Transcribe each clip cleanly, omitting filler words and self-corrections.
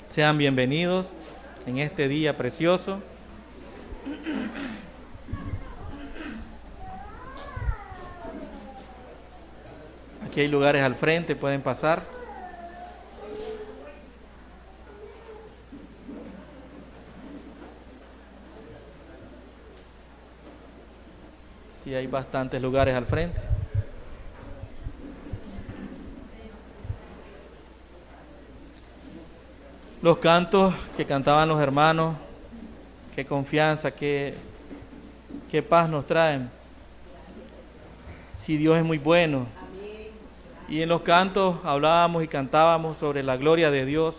Sean bienvenidos en este día precioso. Aquí hay lugares al frente, pueden pasar. Sí, hay bastantes lugares al frente. Los cantos que cantaban los hermanos, qué confianza, qué paz nos traen. Si Dios es muy bueno. Y en los cantos hablábamos y cantábamos sobre la gloria de Dios.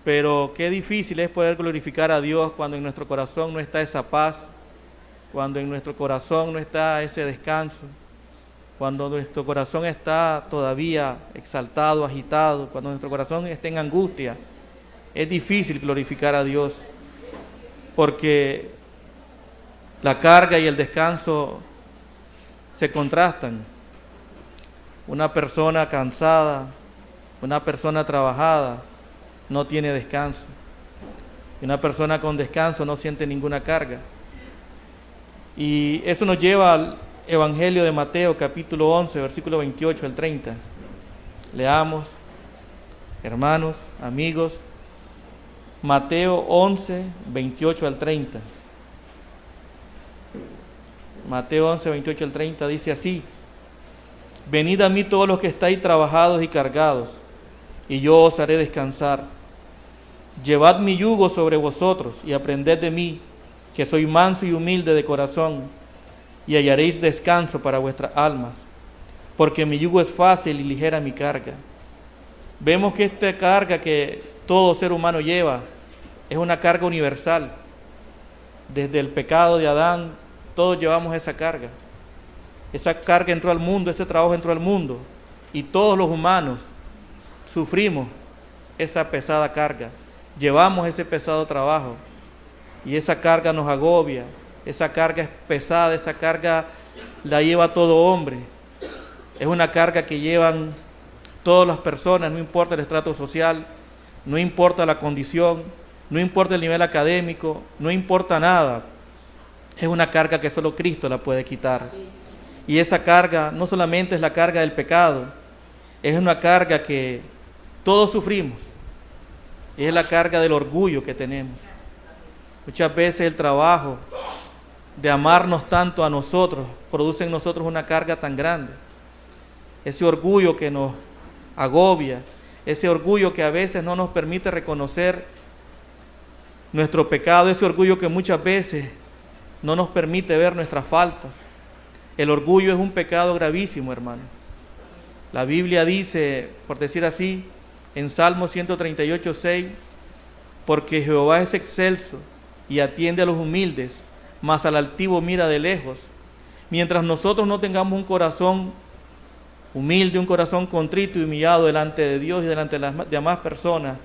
Pero qué difícil es poder glorificar a Dios cuando en nuestro corazón no está esa paz, cuando en nuestro corazón no está ese descanso, cuando nuestro corazón está todavía exaltado, agitado, cuando nuestro corazón está en angustia. Es difícil glorificar a Dios porque la carga y el descanso se contrastan. Una persona cansada, una persona trabajada, no tiene descanso. Y una persona con descanso no siente ninguna carga. Y eso nos lleva al Evangelio de Mateo, capítulo 11, versículo 28 al 30. Leamos, hermanos, amigos, Mateo 11, 28 al 30. Mateo 11, 28 al 30 dice así: Venid a mí todos los que estáis trabajados y cargados, y yo os haré descansar. Llevad mi yugo sobre vosotros y aprended de mí, que soy manso y humilde de corazón, y hallaréis descanso para vuestras almas, porque mi yugo es fácil y ligera mi carga. Vemos que esta carga que todo ser humano lleva es una carga universal. Desde el pecado de Adán, todos llevamos esa carga. Esa carga entró al mundo, ese trabajo entró al mundo, y todos los humanos sufrimos esa pesada carga. Llevamos ese pesado trabajo y esa carga nos agobia. Esa carga es pesada, esa carga la lleva todo hombre. Es una carga que llevan todas las personas, no importa el estrato social, no importa la condición, no importa el nivel académico, no importa nada. Es una carga que solo Cristo la puede quitar. Y esa carga no solamente es la carga del pecado, es una carga que todos sufrimos. Es la carga del orgullo que tenemos. Muchas veces el trabajo de amarnos tanto a nosotros produce en nosotros una carga tan grande. Ese orgullo que nos agobia, ese orgullo que a veces no nos permite reconocer nuestro pecado, ese orgullo que muchas veces no nos permite ver nuestras faltas. El orgullo es un pecado gravísimo, hermano. La Biblia dice, por decir así, en Salmo 138, 6, porque Jehová es excelso y atiende a los humildes, mas al altivo mira de lejos. Mientras nosotros no tengamos un corazón humilde, un corazón contrito y humillado delante de Dios y delante de las demás personas,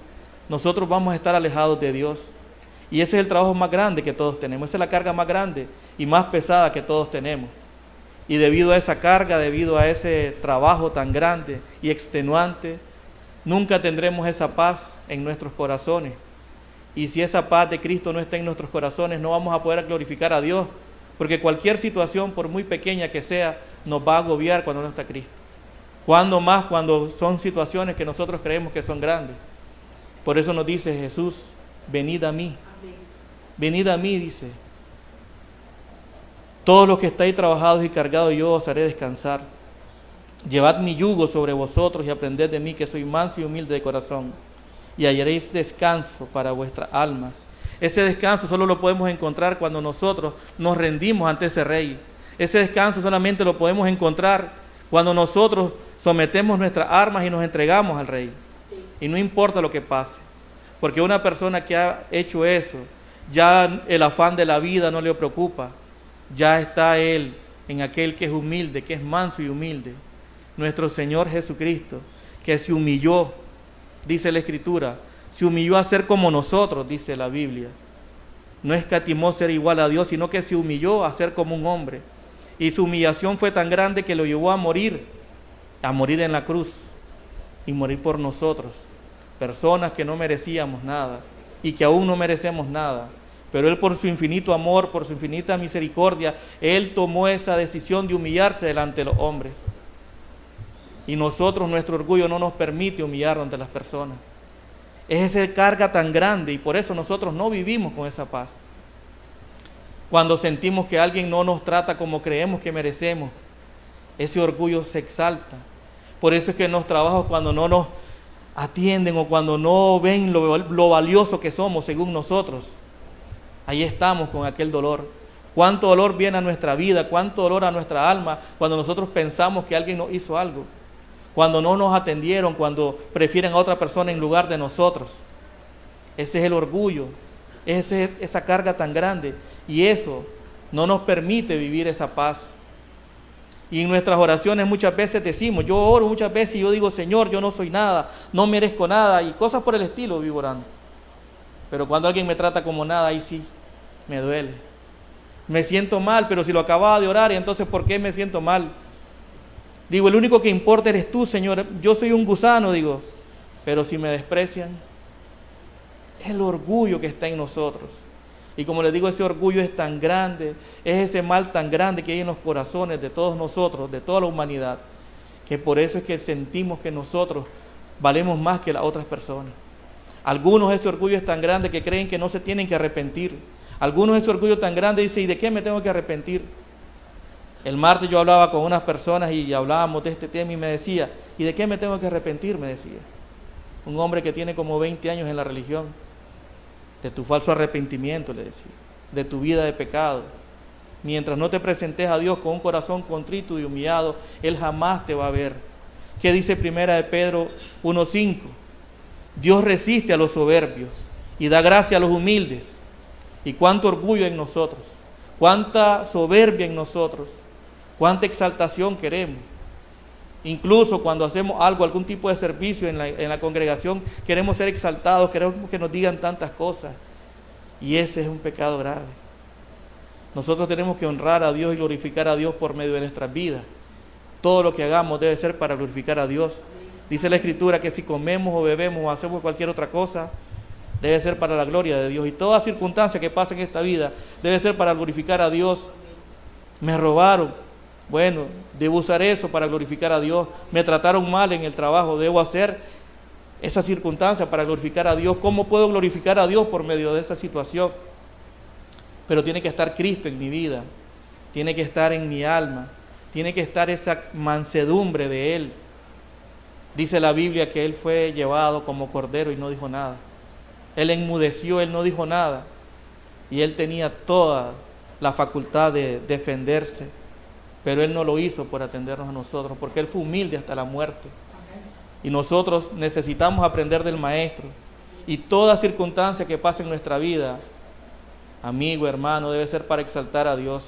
nosotros vamos a estar alejados de Dios. Y ese es el trabajo más grande que todos tenemos, esa es la carga más grande y más pesada que todos tenemos. Y debido a esa carga, debido a ese trabajo tan grande y extenuante, nunca tendremos esa paz en nuestros corazones. Y si esa paz de Cristo no está en nuestros corazones, no vamos a poder glorificar a Dios, porque cualquier situación, por muy pequeña que sea, nos va a agobiar cuando no está Cristo. Cuando más cuando son situaciones que nosotros creemos que son grandes. Por eso nos dice Jesús, venid a mí. Venid a mí, dice. Todos los que estáis trabajados y cargados, yo os haré descansar. Llevad mi yugo sobre vosotros y aprended de mí, que soy manso y humilde de corazón, y hallaréis descanso para vuestras almas. Ese descanso solo lo podemos encontrar cuando nosotros nos rendimos ante ese Rey. Ese descanso solamente lo podemos encontrar cuando nosotros sometemos nuestras armas y nos entregamos al Rey. Y no importa lo que pase, porque una persona que ha hecho eso, ya el afán de la vida no le preocupa. Ya está Él en aquel que es humilde, que es manso y humilde. Nuestro Señor Jesucristo, que se humilló, dice la Escritura, se humilló a ser como nosotros, dice la Biblia. No escatimó ser igual a Dios, sino que se humilló a ser como un hombre. Y su humillación fue tan grande que lo llevó a morir en la cruz y morir por nosotros. personas que no merecíamos nada y que aún no merecemos nada. Pero Él, por su infinito amor, por su infinita misericordia, Él tomó esa decisión de humillarse delante de los hombres. Y nosotros, nuestro orgullo no nos permite humillarnos ante las personas. Es esa carga tan grande y por eso nosotros no vivimos con esa paz. Cuando sentimos que alguien no nos trata como creemos que merecemos, ese orgullo se exalta. Por eso es que en los trabajos, cuando no nos atienden o cuando no ven lo valioso que somos según nosotros, ahí estamos con aquel dolor. Cuánto dolor viene a nuestra vida, cuánto dolor a nuestra alma cuando nosotros pensamos que alguien nos hizo algo, cuando no nos atendieron, cuando prefieren a otra persona en lugar de nosotros. Ese es el orgullo, esa carga tan grande, y eso no nos permite vivir esa paz. Y en nuestras oraciones muchas veces decimos, yo oro muchas veces y yo digo, Señor, yo no soy nada, no merezco nada, y cosas por el estilo vivo orando. Pero cuando alguien me trata como nada, ahí sí, me duele. Me siento mal, pero si lo acababa de orar, y entonces ¿por qué me siento mal? Digo, el único que importa eres tú, Señor. Yo soy un gusano, digo, pero si me desprecian, es el orgullo que está en nosotros. Y como les digo, ese orgullo es tan grande, es ese mal tan grande que hay en los corazones de todos nosotros, de toda la humanidad, que por eso es que sentimos que nosotros valemos más que las otras personas. Algunos ese orgullo es tan grande que creen que no se tienen que arrepentir. Algunos ese orgullo tan grande dicen, ¿y de qué me tengo que arrepentir? El martes yo hablaba con unas personas y hablábamos de este tema y me decía, ¿y de qué me tengo que arrepentir? Me decía. Un hombre que tiene como 20 años en la religión. De tu falso arrepentimiento, le decía, de tu vida de pecado. Mientras no te presentes a Dios con un corazón contrito y humillado, Él jamás te va a ver. ¿Qué dice Primera de Pedro 1:5? Dios resiste a los soberbios y da gracia a los humildes. Y cuánto orgullo en nosotros, cuánta soberbia en nosotros, cuánta exaltación queremos. Incluso cuando hacemos algo, algún tipo de servicio en la congregación, queremos ser exaltados, queremos que nos digan tantas cosas. Y ese es un pecado grave. Nosotros tenemos que honrar a Dios y glorificar a Dios por medio de nuestras vidas. Todo lo que hagamos debe ser para glorificar a Dios. Dice la Escritura que si comemos o bebemos o hacemos cualquier otra cosa, debe ser para la gloria de Dios. Y toda circunstancia que pase en esta vida debe ser para glorificar a Dios. Me robaron. Bueno, debo usar eso para glorificar a Dios. Me trataron mal en el trabajo, debo hacer esa circunstancia para glorificar a Dios. ¿Cómo puedo glorificar a Dios por medio de esa situación? Pero tiene que estar Cristo en mi vida, tiene que estar en mi alma, tiene que estar esa mansedumbre de Él. Dice la Biblia que Él fue llevado como cordero y no dijo nada. Él enmudeció, Él no dijo nada. Y Él tenía toda la facultad de defenderse. Pero Él no lo hizo por atendernos a nosotros, porque Él fue humilde hasta la muerte. Y nosotros necesitamos aprender del Maestro. Y toda circunstancia que pase en nuestra vida, amigo, hermano, debe ser para exaltar a Dios.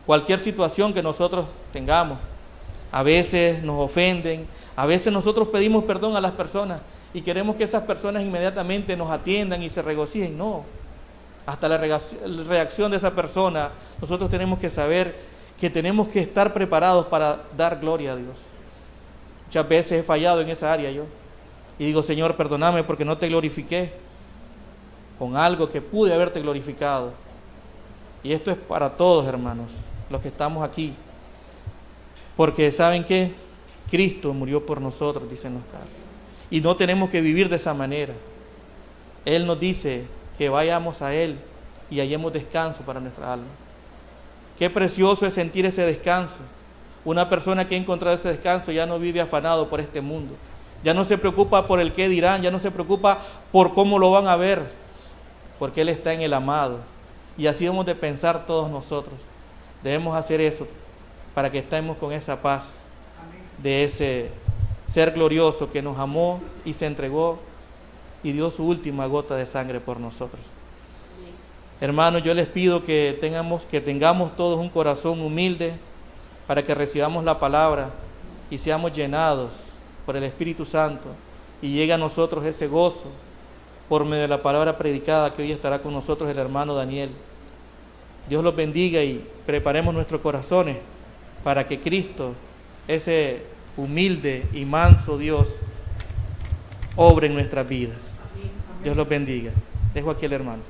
Cualquier situación que nosotros tengamos, a veces nos ofenden, a veces nosotros pedimos perdón a las personas y queremos que esas personas inmediatamente nos atiendan y se regocijen. No, hasta la reacción de esa persona, nosotros tenemos que saber que tenemos que estar preparados para dar gloria a Dios. Muchas veces he fallado en esa área yo. Y digo, Señor, perdóname porque no te glorifiqué con algo que pude haberte glorificado. Y esto es para todos, hermanos, los que estamos aquí. Porque ¿saben qué? Cristo murió por nosotros, dicen los carlos. Y no tenemos que vivir de esa manera. Él nos dice que vayamos a Él y hallemos descanso para nuestra alma. Qué precioso es sentir ese descanso. Una persona que ha encontrado ese descanso ya no vive afanado por este mundo. Ya no se preocupa por el qué dirán, ya no se preocupa por cómo lo van a ver, porque Él está en el amado. Y así debemos de pensar todos nosotros. Debemos hacer eso para que estemos con esa paz de ese ser glorioso que nos amó y se entregó y dio su última gota de sangre por nosotros. Hermanos, yo les pido que tengamos todos un corazón humilde para que recibamos la palabra y seamos llenados por el Espíritu Santo y llegue a nosotros ese gozo por medio de la palabra predicada que hoy estará con nosotros el hermano Daniel. Dios los bendiga y preparemos nuestros corazones para que Cristo, ese humilde y manso Dios, obre en nuestras vidas. Dios los bendiga. Dejo aquí al hermano.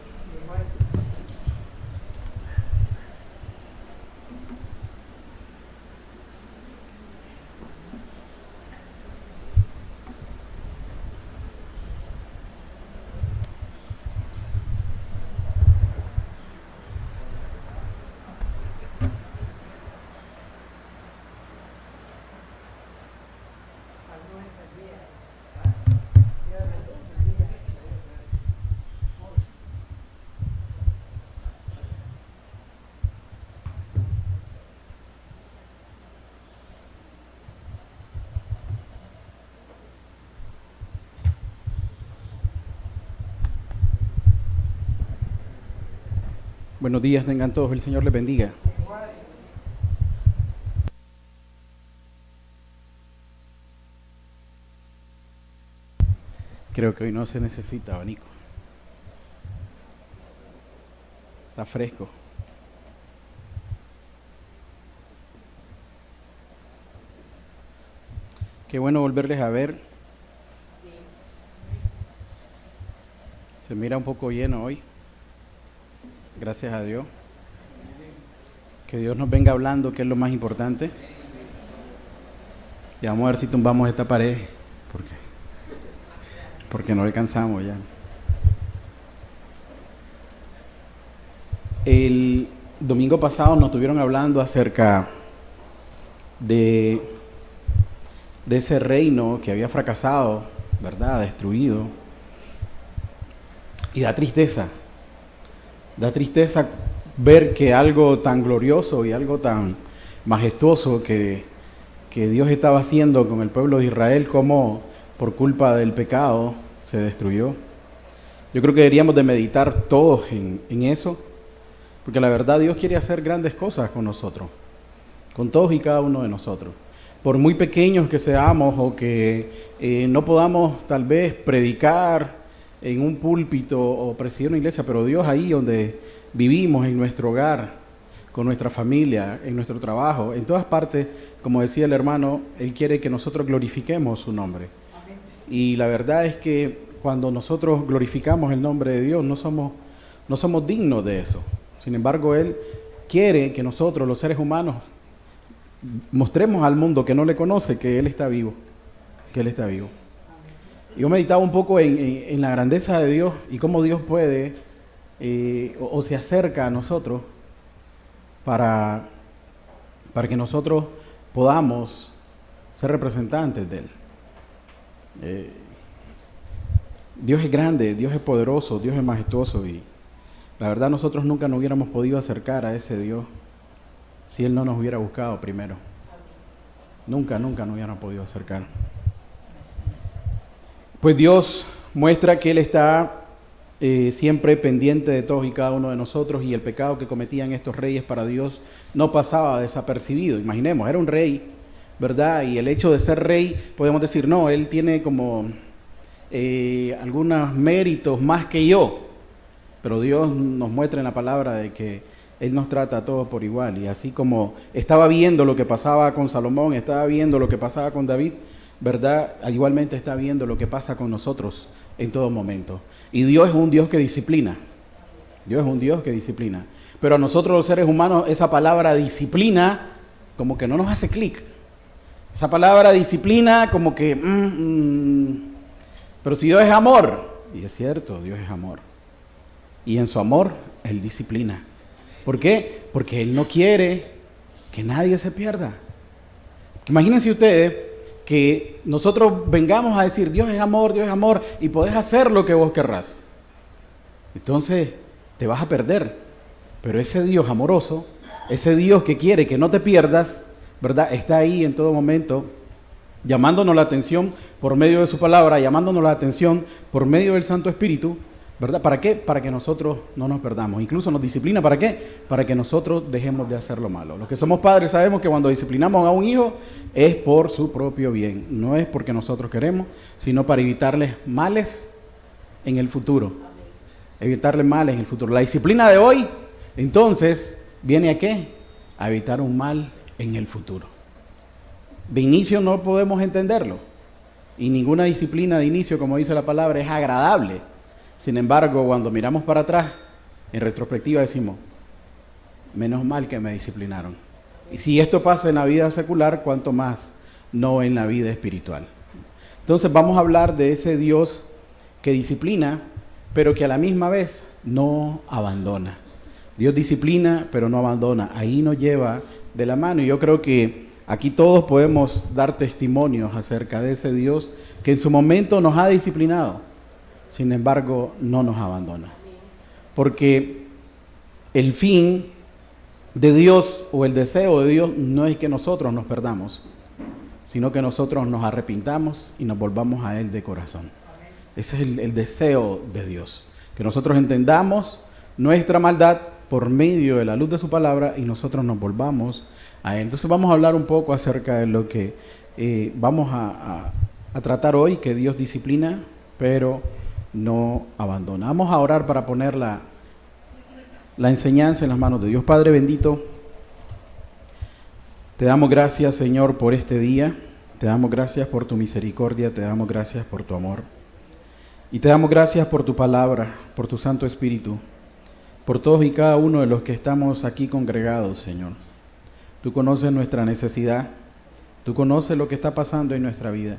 Buenos días, tengan todos, el Señor les bendiga. Creo que hoy no se necesita abanico. Está fresco. Qué bueno volverles a ver. Se mira un poco lleno hoy. Gracias a Dios. Que Dios nos venga hablando, que es lo más importante. Y vamos a ver si tumbamos esta pared, porque no alcanzamos ya. El domingo pasado nos estuvieron hablando acerca de ese reino que había fracasado, ¿verdad? Destruido. Y da tristeza. Da tristeza ver que algo tan glorioso y algo tan majestuoso que Dios estaba haciendo con el pueblo de Israel, como por culpa del pecado se destruyó. Yo creo que deberíamos de meditar todos en eso, porque la verdad Dios quiere hacer grandes cosas con nosotros, con todos y cada uno de nosotros. Por muy pequeños que seamos o que no podamos tal vez predicar en un púlpito o presidir una iglesia, pero Dios ahí donde vivimos, en nuestro hogar, con nuestra familia, en nuestro trabajo, en todas partes, como decía el hermano, Él quiere que nosotros glorifiquemos su nombre. Amén. Y la verdad es que cuando nosotros glorificamos el nombre de Dios, no somos dignos de eso. Sin embargo, Él quiere que nosotros, los seres humanos, mostremos al mundo que no le conoce que Él está vivo, que Él está vivo. Yo meditaba un poco en la grandeza de Dios y cómo Dios puede o se acerca a nosotros para que nosotros podamos ser representantes de Él. Dios es grande, Dios es poderoso, Dios es majestuoso y la verdad nosotros nunca nos hubiéramos podido acercar a ese Dios si Él no nos hubiera buscado primero. Nunca nos hubiéramos podido acercar. Pues Dios muestra que Él está siempre pendiente de todos y cada uno de nosotros, y el pecado que cometían estos reyes para Dios no pasaba desapercibido. Imaginemos, era un rey, ¿verdad? Y el hecho de ser rey, podemos decir, no, Él tiene como algunos méritos más que yo, pero Dios nos muestra en la palabra de que Él nos trata a todos por igual, y así como estaba viendo lo que pasaba con Salomón, estaba viendo lo que pasaba con David, ¿verdad? Igualmente está viendo lo que pasa con nosotros en todo momento. Y Dios es un Dios que disciplina. Dios es un Dios que disciplina. Pero a nosotros los seres humanos esa palabra disciplina como que no nos hace clic. Esa palabra disciplina como que... Pero si Dios es amor, y es cierto, Dios es amor. Y en su amor, Él disciplina. ¿Por qué? Porque Él no quiere que nadie se pierda. Imagínense ustedes que nosotros vengamos a decir Dios es amor, y podés hacer lo que vos querrás. Entonces te vas a perder. Pero ese Dios amoroso, ese Dios que quiere que no te pierdas, ¿verdad? Está ahí en todo momento, llamándonos la atención por medio de su palabra, llamándonos la atención por medio del Santo Espíritu, ¿verdad? ¿Para qué? Para que nosotros no nos perdamos. Incluso nos disciplina, ¿para qué? Para que nosotros dejemos de hacer lo malo. Los que somos padres sabemos que cuando disciplinamos a un hijo es por su propio bien. No es porque nosotros queremos, sino para evitarles males en el futuro. Evitarles males en el futuro. La disciplina de hoy, entonces, ¿viene a qué? A evitar un mal en el futuro. De inicio no podemos entenderlo. Y ninguna disciplina de inicio, como dice la palabra, es agradable. Sin embargo, cuando miramos para atrás, en retrospectiva decimos, menos mal que me disciplinaron. Y si esto pasa en la vida secular, ¿cuánto más no en la vida espiritual? Entonces vamos a hablar de ese Dios que disciplina, pero que a la misma vez no abandona. Dios disciplina, pero no abandona. Ahí nos lleva de la mano. Y yo creo que aquí todos podemos dar testimonios acerca de ese Dios que en su momento nos ha disciplinado. Sin embargo, no nos abandona. Porque el fin de Dios o el deseo de Dios no es que nosotros nos perdamos, sino que nosotros nos arrepintamos y nos volvamos a Él de corazón. Ese es el deseo de Dios. Que nosotros entendamos nuestra maldad por medio de la luz de su palabra y nosotros nos volvamos a Él. Entonces vamos a hablar un poco acerca de lo que vamos a tratar hoy, que Dios disciplina, pero no abandona. Vamos a orar para poner la enseñanza en las manos de Dios. Padre bendito, te damos gracias, Señor, por este día. Te damos gracias por tu misericordia, te damos gracias por tu amor. Y te damos gracias por tu palabra, por tu Santo Espíritu, por todos y cada uno de los que estamos aquí congregados, Señor. Tú conoces nuestra necesidad, tú conoces lo que está pasando en nuestra vida.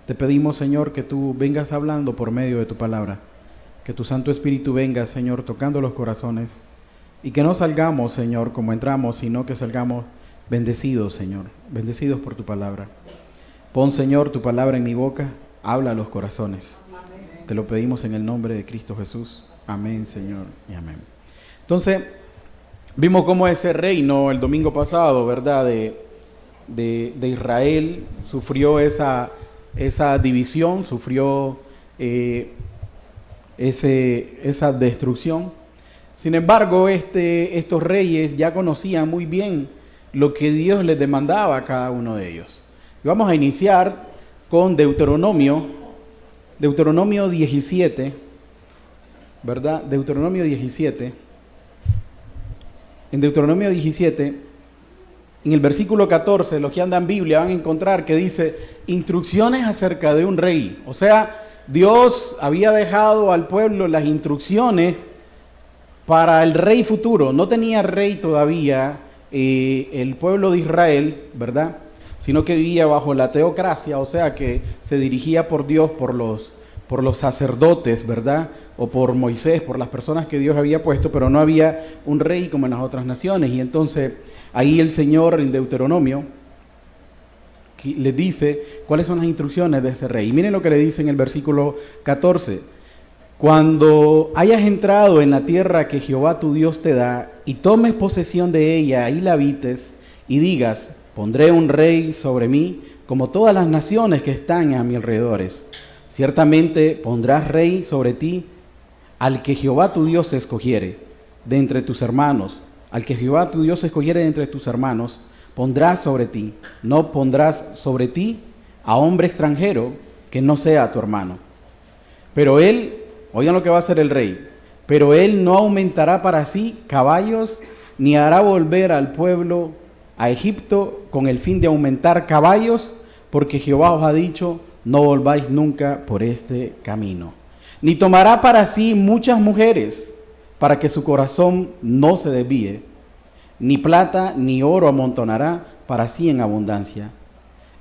Te pedimos, Señor, que tú vengas hablando por medio de tu palabra, que tu Santo Espíritu venga, Señor, tocando los corazones, y que no salgamos, Señor, como entramos, sino que salgamos bendecidos, Señor, bendecidos por tu palabra. Pon, Señor, tu palabra en mi boca, habla a los corazones. Te lo pedimos en el nombre de Cristo Jesús. Amén, Señor, y amén. Entonces, vimos cómo ese reino el domingo pasado, ¿verdad?, de Israel sufrió esa división, sufrió esa destrucción. Sin embargo, estos reyes ya conocían muy bien lo que Dios les demandaba a cada uno de ellos. Y vamos a iniciar con Deuteronomio 17, ¿verdad? Deuteronomio 17. En Deuteronomio 17, en el versículo 14, los que andan en Biblia van a encontrar que dice instrucciones acerca de un rey. O sea, Dios había dejado al pueblo las instrucciones para el rey futuro. No tenía rey todavía el pueblo de Israel, ¿verdad?, sino que vivía bajo la teocracia, o sea que se dirigía por Dios, por los sacerdotes, ¿verdad?, o por Moisés, por las personas que Dios había puesto, pero no había un rey como en las otras naciones. Y entonces ahí el Señor en Deuteronomio les dice cuáles son las instrucciones de ese rey. Y miren lo que le dice en el versículo 14. Cuando hayas entrado en la tierra que Jehová tu Dios te da, y tomes posesión de ella y la habites, y digas, pondré un rey sobre mí, como todas las naciones que están a mi alrededores. Ciertamente pondrás rey sobre ti al que Jehová tu Dios escogiere de entre tus hermanos. Al que Jehová tu Dios escogiere de entre tus hermanos, pondrás sobre ti. No pondrás sobre ti a hombre extranjero que no sea tu hermano. Pero él, oigan lo que va a hacer el rey, pero él no aumentará para sí caballos, ni hará volver al pueblo a Egipto con el fin de aumentar caballos, porque Jehová os ha dicho, no volváis nunca por este camino. Ni tomará para sí muchas mujeres, para que su corazón no se desvíe. Ni plata ni oro amontonará para sí en abundancia.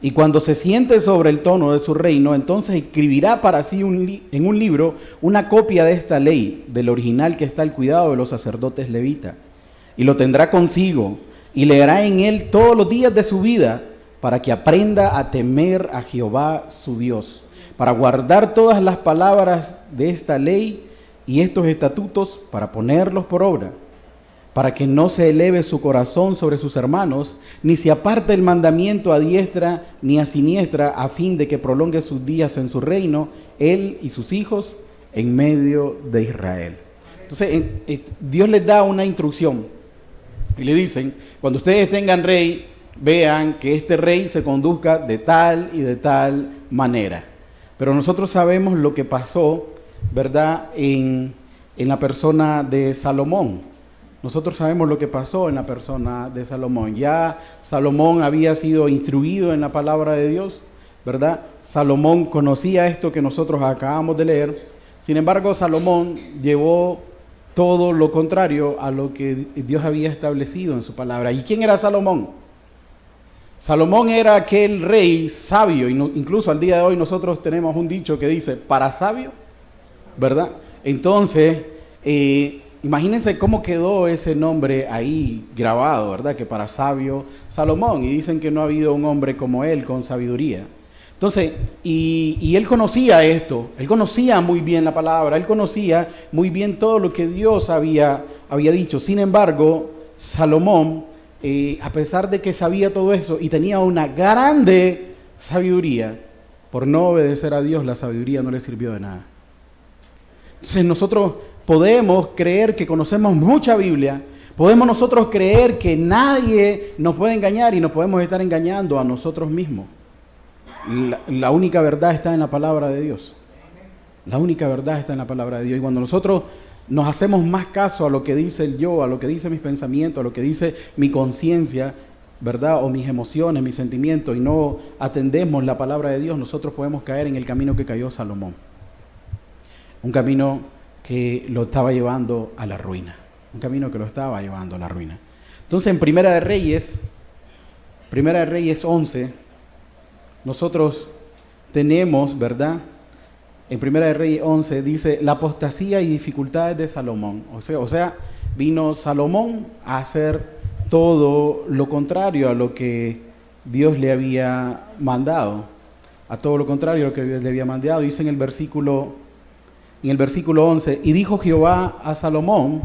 Y cuando se siente sobre el trono de su reino, entonces escribirá para sí en un libro una copia de esta ley, del original que está al cuidado de los sacerdotes levitas. Y lo tendrá consigo, y leerá en él todos los días de su vida, para que aprenda a temer a Jehová su Dios, para guardar todas las palabras de esta ley y estos estatutos, para ponerlos por obra, para que no se eleve su corazón sobre sus hermanos, ni se aparte el mandamiento a diestra ni a siniestra, a fin de que prolongue sus días en su reino, él y sus hijos, en medio de Israel. Entonces, Dios les da una instrucción y le dicen, cuando ustedes tengan rey, vean que este rey se conduzca de tal y de tal manera. Pero nosotros sabemos lo que pasó, ¿verdad?, en la persona de Salomón. Nosotros sabemos lo que pasó en la persona de Salomón. Ya Salomón había sido instruido en la palabra de Dios, ¿verdad? Salomón conocía esto que nosotros acabamos de leer. Sin embargo, Salomón llevó todo lo contrario a lo que Dios había establecido en su palabra. ¿Y quién era Salomón? Salomón era aquel rey sabio, incluso al día de hoy nosotros tenemos un dicho que dice, para sabio, ¿verdad? Entonces, imagínense cómo quedó ese nombre ahí grabado, ¿verdad? Que para sabio, Salomón, y dicen que no ha habido un hombre como él con sabiduría. Entonces, y él conocía esto, él conocía muy bien la palabra, él conocía muy bien todo lo que Dios había dicho. Sin embargo, Salomón, a pesar de que sabía todo eso y tenía una grande sabiduría, por no obedecer a Dios, la sabiduría no le sirvió de nada. Entonces nosotros podemos creer que conocemos mucha Biblia, podemos nosotros creer que nadie nos puede engañar y nos podemos estar engañando a nosotros mismos. La única verdad está en la palabra de Dios. La única verdad está en la palabra de Dios. Y cuando nosotros nos hacemos más caso a lo que dice el yo, a lo que dice mis pensamientos, a lo que dice mi conciencia, ¿verdad? O mis emociones, mis sentimientos, y no atendemos la palabra de Dios, nosotros podemos caer en el camino que cayó Salomón. Un camino que lo estaba llevando a la ruina. Un camino que lo estaba llevando a la ruina. Entonces, en Primera de Reyes 11, nosotros tenemos, ¿verdad? En Primera de Reyes 11 dice, la apostasía y dificultades de Salomón. O sea, vino Salomón a hacer todo lo contrario a lo que Dios le había mandado. A todo lo contrario a lo que Dios le había mandado. Dice en el versículo 11, y dijo Jehová a Salomón,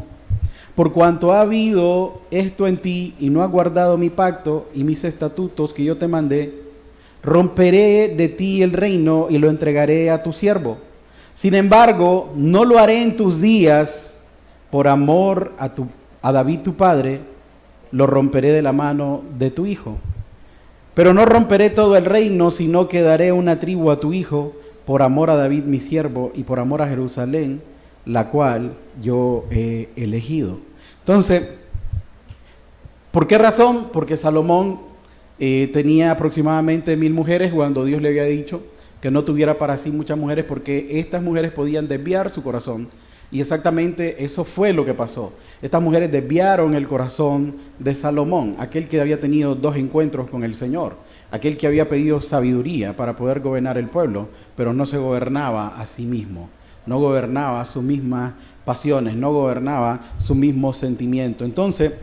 por cuanto ha habido esto en ti y no has guardado mi pacto y mis estatutos que yo te mandé, romperé de ti el reino y lo entregaré a tu siervo. Sin embargo, no lo haré en tus días por amor a David tu padre, lo romperé de la mano de tu hijo. Pero no romperé todo el reino, sino que daré una tribu a tu hijo por amor a David mi siervo y por amor a Jerusalén, la cual yo he elegido. Entonces, ¿por qué razón? Porque Salomón tenía aproximadamente 1000 mujeres cuando Dios le había dicho que no tuviera para sí muchas mujeres porque estas mujeres podían desviar su corazón. Y exactamente eso fue lo que pasó. Estas mujeres desviaron el corazón de Salomón, aquel que había tenido 2 encuentros con el Señor, aquel que había pedido sabiduría para poder gobernar el pueblo, pero no se gobernaba a sí mismo, no gobernaba sus mismas pasiones, no gobernaba su mismo sentimiento. Entonces,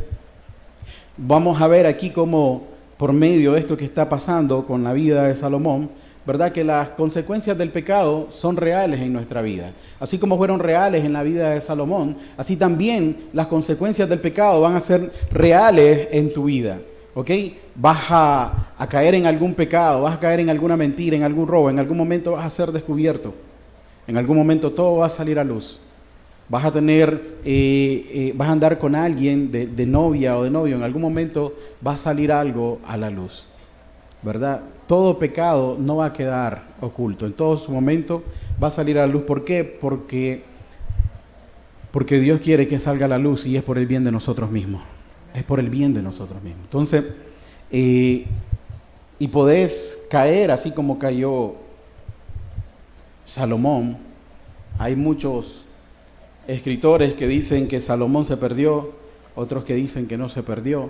vamos a ver aquí cómo por medio de esto que está pasando con la vida de Salomón, ¿verdad? Que las consecuencias del pecado son reales en nuestra vida. Así como fueron reales en la vida de Salomón, así también las consecuencias del pecado van a ser reales en tu vida. ¿Ok? Vas a caer en algún pecado, vas a caer en alguna mentira, en algún robo, en algún momento vas a ser descubierto. En algún momento todo va a salir a luz. Vas a vas a andar con alguien de novia o de novio, en algún momento va a salir algo a la luz, ¿verdad? Todo pecado no va a quedar oculto, en todo su momento va a salir a la luz. ¿Por qué? Porque Dios quiere que salga a la luz y es por el bien de nosotros mismos, es por el bien de nosotros mismos. Entonces, y podés caer así como cayó Salomón. Hay muchos escritores que dicen que Salomón se perdió, otros que dicen que no se perdió.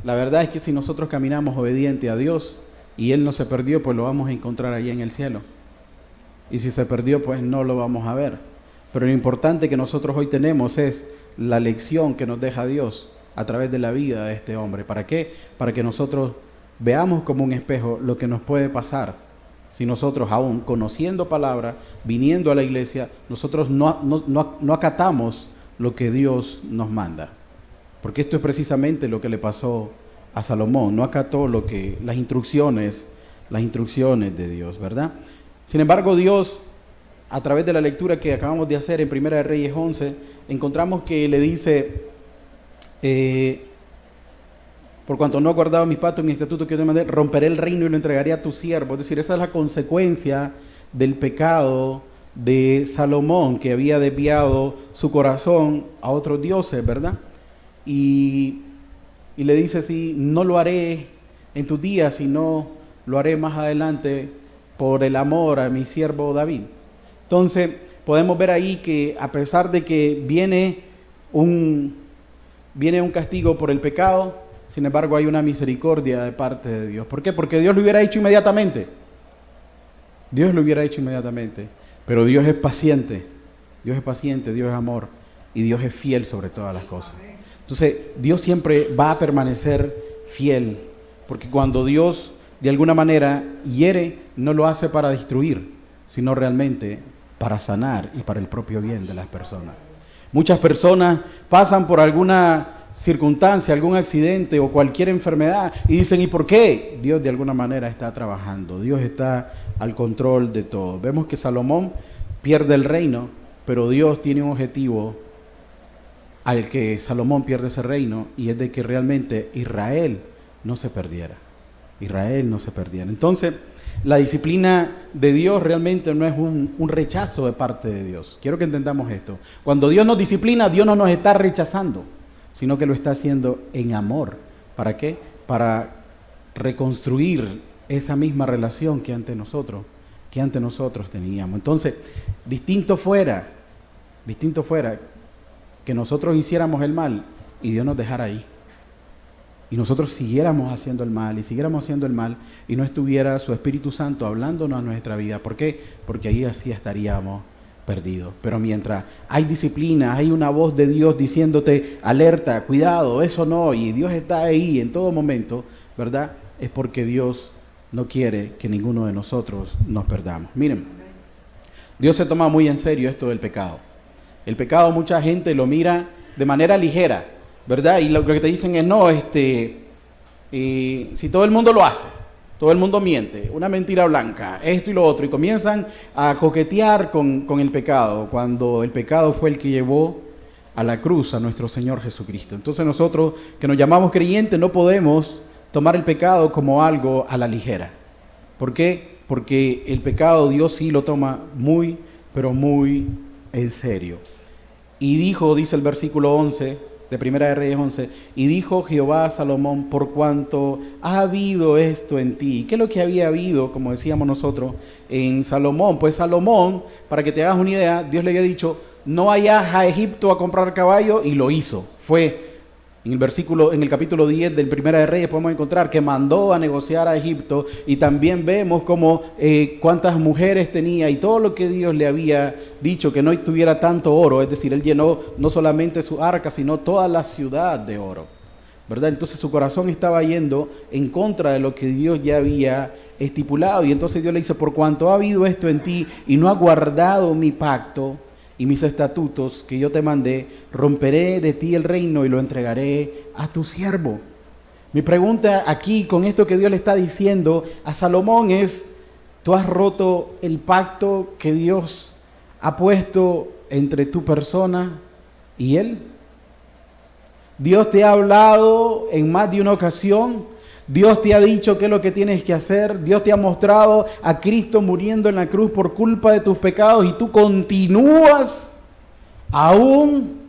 La verdad es que si nosotros caminamos obediente a Dios y Él no se perdió, pues lo vamos a encontrar allá en el cielo. Y si se perdió, pues no lo vamos a ver. Pero lo importante que nosotros hoy tenemos es la lección que nos deja Dios a través de la vida de este hombre. ¿Para qué? Para que nosotros veamos como un espejo lo que nos puede pasar si nosotros, aún conociendo palabra, viniendo a la iglesia, nosotros no acatamos lo que Dios nos manda. Porque esto es precisamente lo que le pasó a Salomón. No acató las instrucciones de Dios, ¿verdad? Sin embargo, Dios, a través de la lectura que acabamos de hacer en Primera de Reyes 11, encontramos que le dice, por cuanto no he guardado mis pactos y mis estatutos que yo te mandé, romperé el reino y lo entregaré a tu siervo. Es decir, esa es la consecuencia del pecado de Salomón, que había desviado su corazón a otros dioses, ¿verdad? Y le dice así, no lo haré en tus días, sino lo haré más adelante por el amor a mi siervo David. Entonces, podemos ver ahí que a pesar de que viene un castigo por el pecado, sin embargo hay una misericordia de parte de Dios. ¿Por qué? Porque Dios lo hubiera hecho inmediatamente. Dios lo hubiera hecho inmediatamente. Pero Dios es paciente. Dios es paciente, Dios es amor. Y Dios es fiel sobre todas las cosas. Entonces, Dios siempre va a permanecer fiel. Porque cuando Dios, de alguna manera, hiere, no lo hace para destruir, sino realmente para sanar y para el propio bien de las personas. Muchas personas pasan por alguna circunstancia, algún accidente o cualquier enfermedad y dicen, ¿y por qué? Dios de alguna manera está trabajando, Dios está al control de todo. Vemos que Salomón pierde el reino, pero Dios tiene un objetivo al que Salomón pierde ese reino, y es de que realmente Israel no se perdiera. Israel no se perdiera. Entonces, la disciplina de Dios realmente no es un rechazo de parte de Dios. Quiero que entendamos esto. Cuando Dios nos disciplina, Dios no nos está rechazando, sino que lo está haciendo en amor. ¿Para qué? Para reconstruir esa misma relación que ante nosotros teníamos. Entonces, distinto fuera que nosotros hiciéramos el mal y Dios nos dejara ahí. Y nosotros siguiéramos haciendo el mal y no estuviera su Espíritu Santo hablándonos a nuestra vida. ¿Por qué? Porque ahí así estaríamos perdidos. Pero mientras hay disciplina, hay una voz de Dios diciéndote, alerta, cuidado, eso no, y Dios está ahí en todo momento, ¿verdad? Es porque Dios no quiere que ninguno de nosotros nos perdamos. Miren, Dios se toma muy en serio esto del pecado. El pecado mucha gente lo mira de manera ligera, ¿verdad? Y lo que te dicen es, no, si todo el mundo lo hace, todo el mundo miente, una mentira blanca, esto y lo otro, y comienzan a coquetear con el pecado, cuando el pecado fue el que llevó a la cruz a nuestro Señor Jesucristo. Entonces nosotros, que nos llamamos creyentes, no podemos tomar el pecado como algo a la ligera. ¿Por qué? Porque el pecado Dios sí lo toma muy, pero muy en serio. Y dice el versículo 11 de Primera de Reyes 11, y dijo Jehová a Salomón, por cuanto ha habido esto en ti. ¿Qué es lo que había habido, como decíamos nosotros, en Salomón? Pues Salomón, para que te hagas una idea, Dios le había dicho, no vayas a Egipto a comprar caballo, y lo hizo. Fue en el capítulo 10 del Primera de Reyes podemos encontrar que mandó a negociar a Egipto, y también vemos como cuántas mujeres tenía y todo lo que Dios le había dicho, que no tuviera tanto oro, es decir, él llenó no solamente su arca, sino toda la ciudad de oro, ¿verdad? Entonces su corazón estaba yendo en contra de lo que Dios ya había estipulado, y entonces Dios le dice, por cuanto ha habido esto en ti y no has guardado mi pacto y mis estatutos que yo te mandé, romperé de ti el reino y lo entregaré a tu siervo. Mi pregunta aquí con esto que Dios le está diciendo a Salomón es, ¿tú has roto el pacto que Dios ha puesto entre tu persona y Él? Dios te ha hablado en más de una ocasión. Dios te ha dicho qué es lo que tienes que hacer. Dios te ha mostrado a Cristo muriendo en la cruz por culpa de tus pecados, y tú continúas aún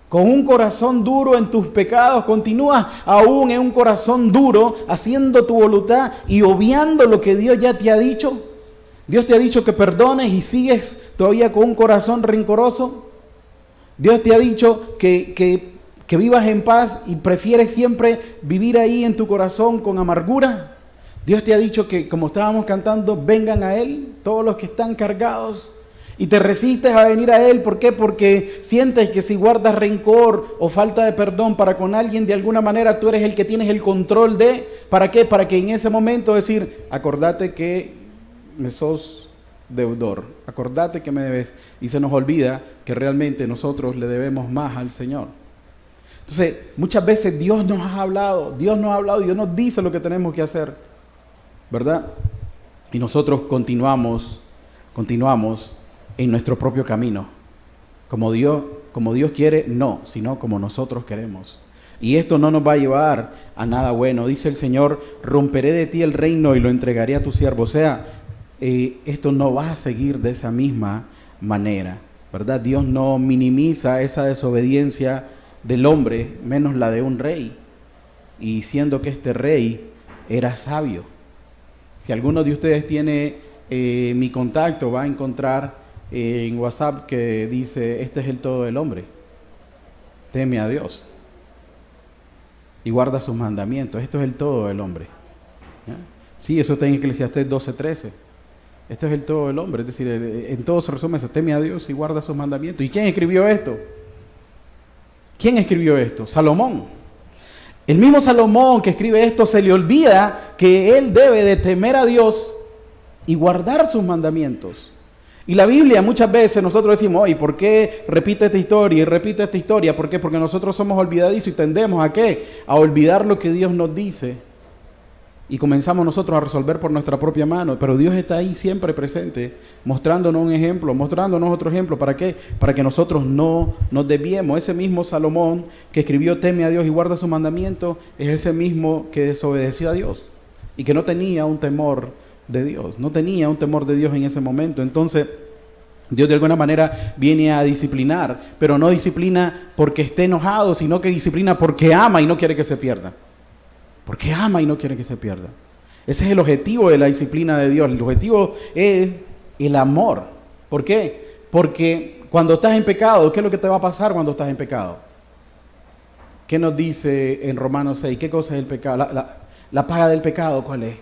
con un corazón duro en tus pecados, continúas aún en un corazón duro haciendo tu voluntad y obviando lo que Dios ya te ha dicho. Dios te ha dicho que perdones y sigues todavía con un corazón rencoroso. Dios te ha dicho que vivas en paz y prefieres siempre vivir ahí en tu corazón con amargura. Dios te ha dicho que, como estábamos cantando, vengan a Él todos los que están cargados, y te resistes a venir a Él. ¿Por qué? Porque sientes que si guardas rencor o falta de perdón para con alguien, de alguna manera tú eres el que tienes el control de, ¿para qué? Para que en ese momento decir, acordate que me sos deudor, acordate que me debes, y se nos olvida que realmente nosotros le debemos más al Señor. Entonces, muchas veces Dios nos ha hablado y Dios nos dice lo que tenemos que hacer, ¿verdad? Y nosotros continuamos en nuestro propio camino. Como Dios quiere, no, sino como nosotros queremos. Y esto no nos va a llevar a nada bueno. Dice el Señor, romperé de ti el reino y lo entregaré a tu siervo. O sea, esto no va a seguir de esa misma manera, ¿verdad? Dios no minimiza esa desobediencia del hombre, menos la de un rey, y siendo que este rey era sabio. Si alguno de ustedes tiene mi contacto va a encontrar en WhatsApp que dice, este es el todo del hombre. Teme a Dios y guarda sus mandamientos. Esto es el todo del hombre. ¿Ya? Sí, eso está en Eclesiastés 12:13. Este es el todo del hombre. Es decir, en todo se resume eso. Teme a Dios y guarda sus mandamientos. ¿Y quién escribió esto? ¿Quién escribió esto? Salomón. El mismo Salomón que escribe esto se le olvida que él debe de temer a Dios y guardar sus mandamientos. Y la Biblia muchas veces nosotros decimos, ¿y por qué repite esta historia y repite esta historia? ¿Por qué? Porque nosotros somos olvidadizos y tendemos ¿a qué? A olvidar lo que Dios nos dice. Y comenzamos nosotros a resolver por nuestra propia mano. Pero Dios está ahí siempre presente, mostrándonos un ejemplo, mostrándonos otro ejemplo. ¿Para qué? Para que nosotros no nos desviemos. Ese mismo Salomón que escribió teme a Dios y guarda su mandamiento, es ese mismo que desobedeció a Dios y que no tenía un temor de Dios, no tenía un temor de Dios en ese momento. Entonces Dios de alguna manera viene a disciplinar, pero no disciplina porque esté enojado, sino que disciplina porque ama y no quiere que se pierda. Porque ama y no quiere que se pierda. Ese es el objetivo de la disciplina de Dios. El objetivo es el amor. ¿Por qué? Porque cuando estás en pecado, ¿qué es lo que te va a pasar cuando estás en pecado? ¿Qué nos dice en Romanos 6? ¿Qué cosa es el pecado? La paga del pecado, ¿cuál es?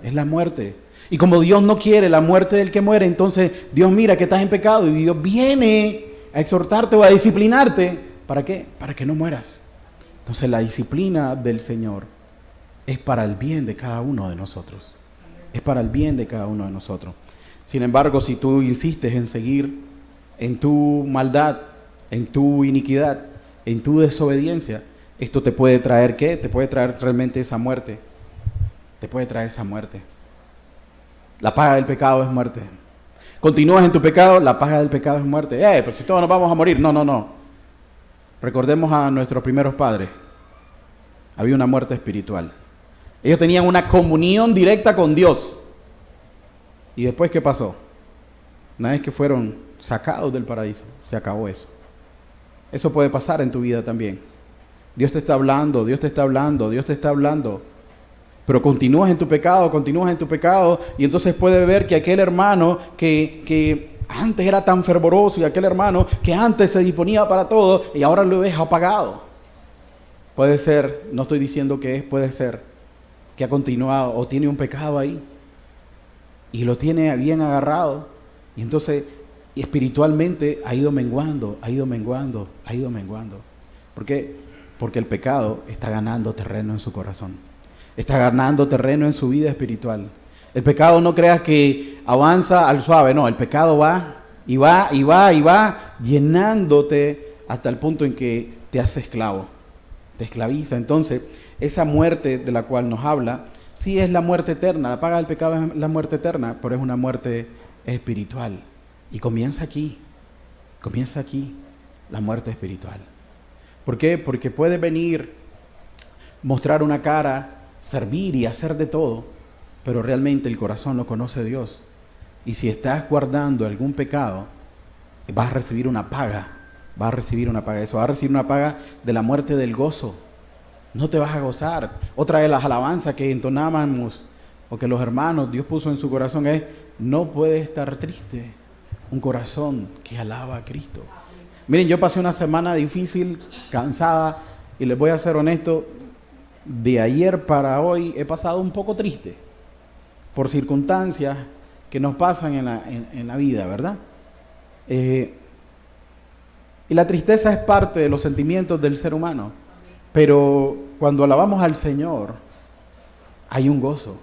Es la muerte. Y como Dios no quiere la muerte del que muere, entonces Dios mira que estás en pecado y Dios viene a exhortarte o a disciplinarte. ¿Para qué? Para que no mueras. Entonces la disciplina del Señor es para el bien de cada uno de nosotros. Es para el bien de cada uno de nosotros. Sin embargo, si tú insistes en seguir en tu maldad, en tu iniquidad, en tu desobediencia, esto te puede traer ¿qué? Te puede traer realmente esa muerte. Te puede traer esa muerte. La paga del pecado es muerte. Continúas en tu pecado, la paga del pecado es muerte. Pero si todos nos vamos a morir. No. Recordemos a nuestros primeros padres. Había una muerte espiritual. Ellos tenían una comunión directa con Dios. ¿Y después qué pasó? Una vez que fueron sacados del paraíso, se acabó eso. Eso puede pasar en tu vida también. Dios te está hablando, Dios te está hablando, Dios te está hablando. Pero continúas en tu pecado, y entonces puedes ver que aquel hermano que antes era tan fervoroso y aquel hermano que antes se disponía para todo y ahora lo ves apagado. Puede ser, no estoy diciendo que es, puede ser que ha continuado o tiene un pecado ahí y lo tiene bien agarrado y entonces espiritualmente ha ido menguando. ¿Por qué? Porque el pecado está ganando terreno en su corazón. Está ganando terreno en su vida espiritual. El pecado no creas que avanza al suave, no, el pecado va llenándote hasta el punto en que te hace esclavo, te esclaviza. Entonces, esa muerte de la cual nos habla, sí es la muerte eterna, la paga del pecado es la muerte eterna, pero es una muerte espiritual. Y comienza aquí la muerte espiritual. ¿Por qué? Porque puede venir, mostrar una cara, servir y hacer de todo, pero realmente el corazón lo conoce Dios. Y si estás guardando algún pecado, vas a recibir una paga. Vas a recibir una paga de la muerte del gozo. No te vas a gozar. Otra de las alabanzas que entonábamos, o que los hermanos Dios puso en su corazón, es: no puede estar triste un corazón que alaba a Cristo. Miren, yo pasé una semana difícil, cansada, y les voy a ser honesto, de ayer para hoy he pasado un poco triste por circunstancias que nos pasan en la vida, ¿verdad? Y la tristeza es parte de los sentimientos del ser humano, pero cuando alabamos al Señor hay un gozo.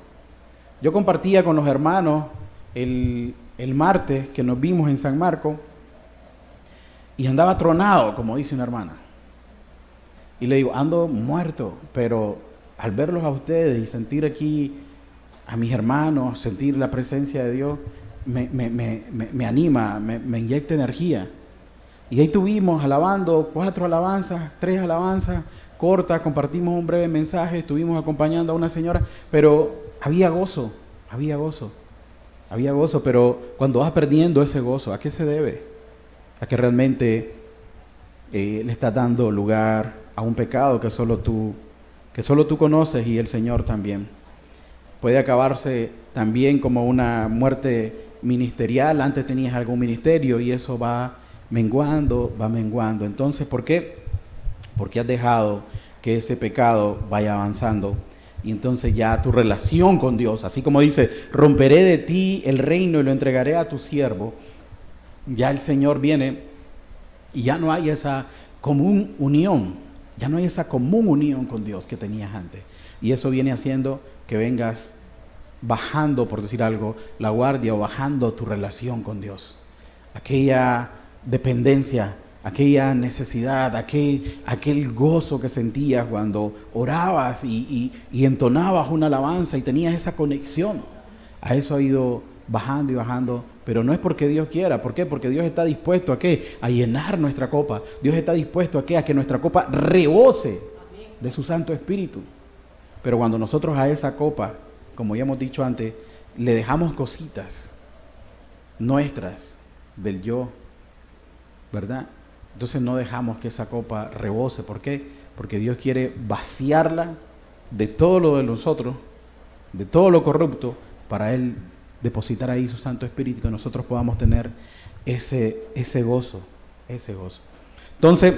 Yo compartía con los hermanos el martes que nos vimos en San Marcos y andaba tronado, como dice una hermana. Y le digo, ando muerto, pero al verlos a ustedes y sentir aquí a mis hermanos, sentir la presencia de Dios, me anima, me inyecta energía. Y ahí estuvimos alabando 4 alabanzas, 3 alabanzas cortas, compartimos un breve mensaje, estuvimos acompañando a una señora, pero había gozo, pero cuando vas perdiendo ese gozo, ¿a qué se debe? A que realmente le estás dando lugar a un pecado que solo tú conoces y el Señor también. puede acabarse también como una muerte ministerial. Antes tenías algún ministerio y eso va menguando, va menguando. Entonces, ¿por qué? Porque has dejado que ese pecado vaya avanzando. Y entonces ya tu relación con Dios, así como dice, romperé de ti el reino y lo entregaré a tu siervo, ya el Señor viene y ya no hay esa común unión, ya no hay esa común unión con Dios que tenías antes. Y eso viene haciendo que vengas bajando, por decir algo, la guardia o bajando tu relación con Dios. Aquella dependencia, aquella necesidad, aquel gozo que sentías cuando orabas y entonabas una alabanza y tenías esa conexión. A eso ha ido bajando y bajando, pero no es porque Dios quiera. ¿Por qué? Porque Dios está dispuesto ¿a qué? A llenar nuestra copa. Dios está dispuesto ¿a qué? A que nuestra copa rebose de su Santo Espíritu. Pero cuando nosotros a esa copa, como ya hemos dicho antes, le dejamos cositas nuestras del yo, ¿verdad? Entonces no dejamos que esa copa rebose. ¿Por qué? Porque Dios quiere vaciarla de todo lo de nosotros, de todo lo corrupto, para Él depositar ahí su Santo Espíritu y que nosotros podamos tener ese gozo, ese gozo. Entonces,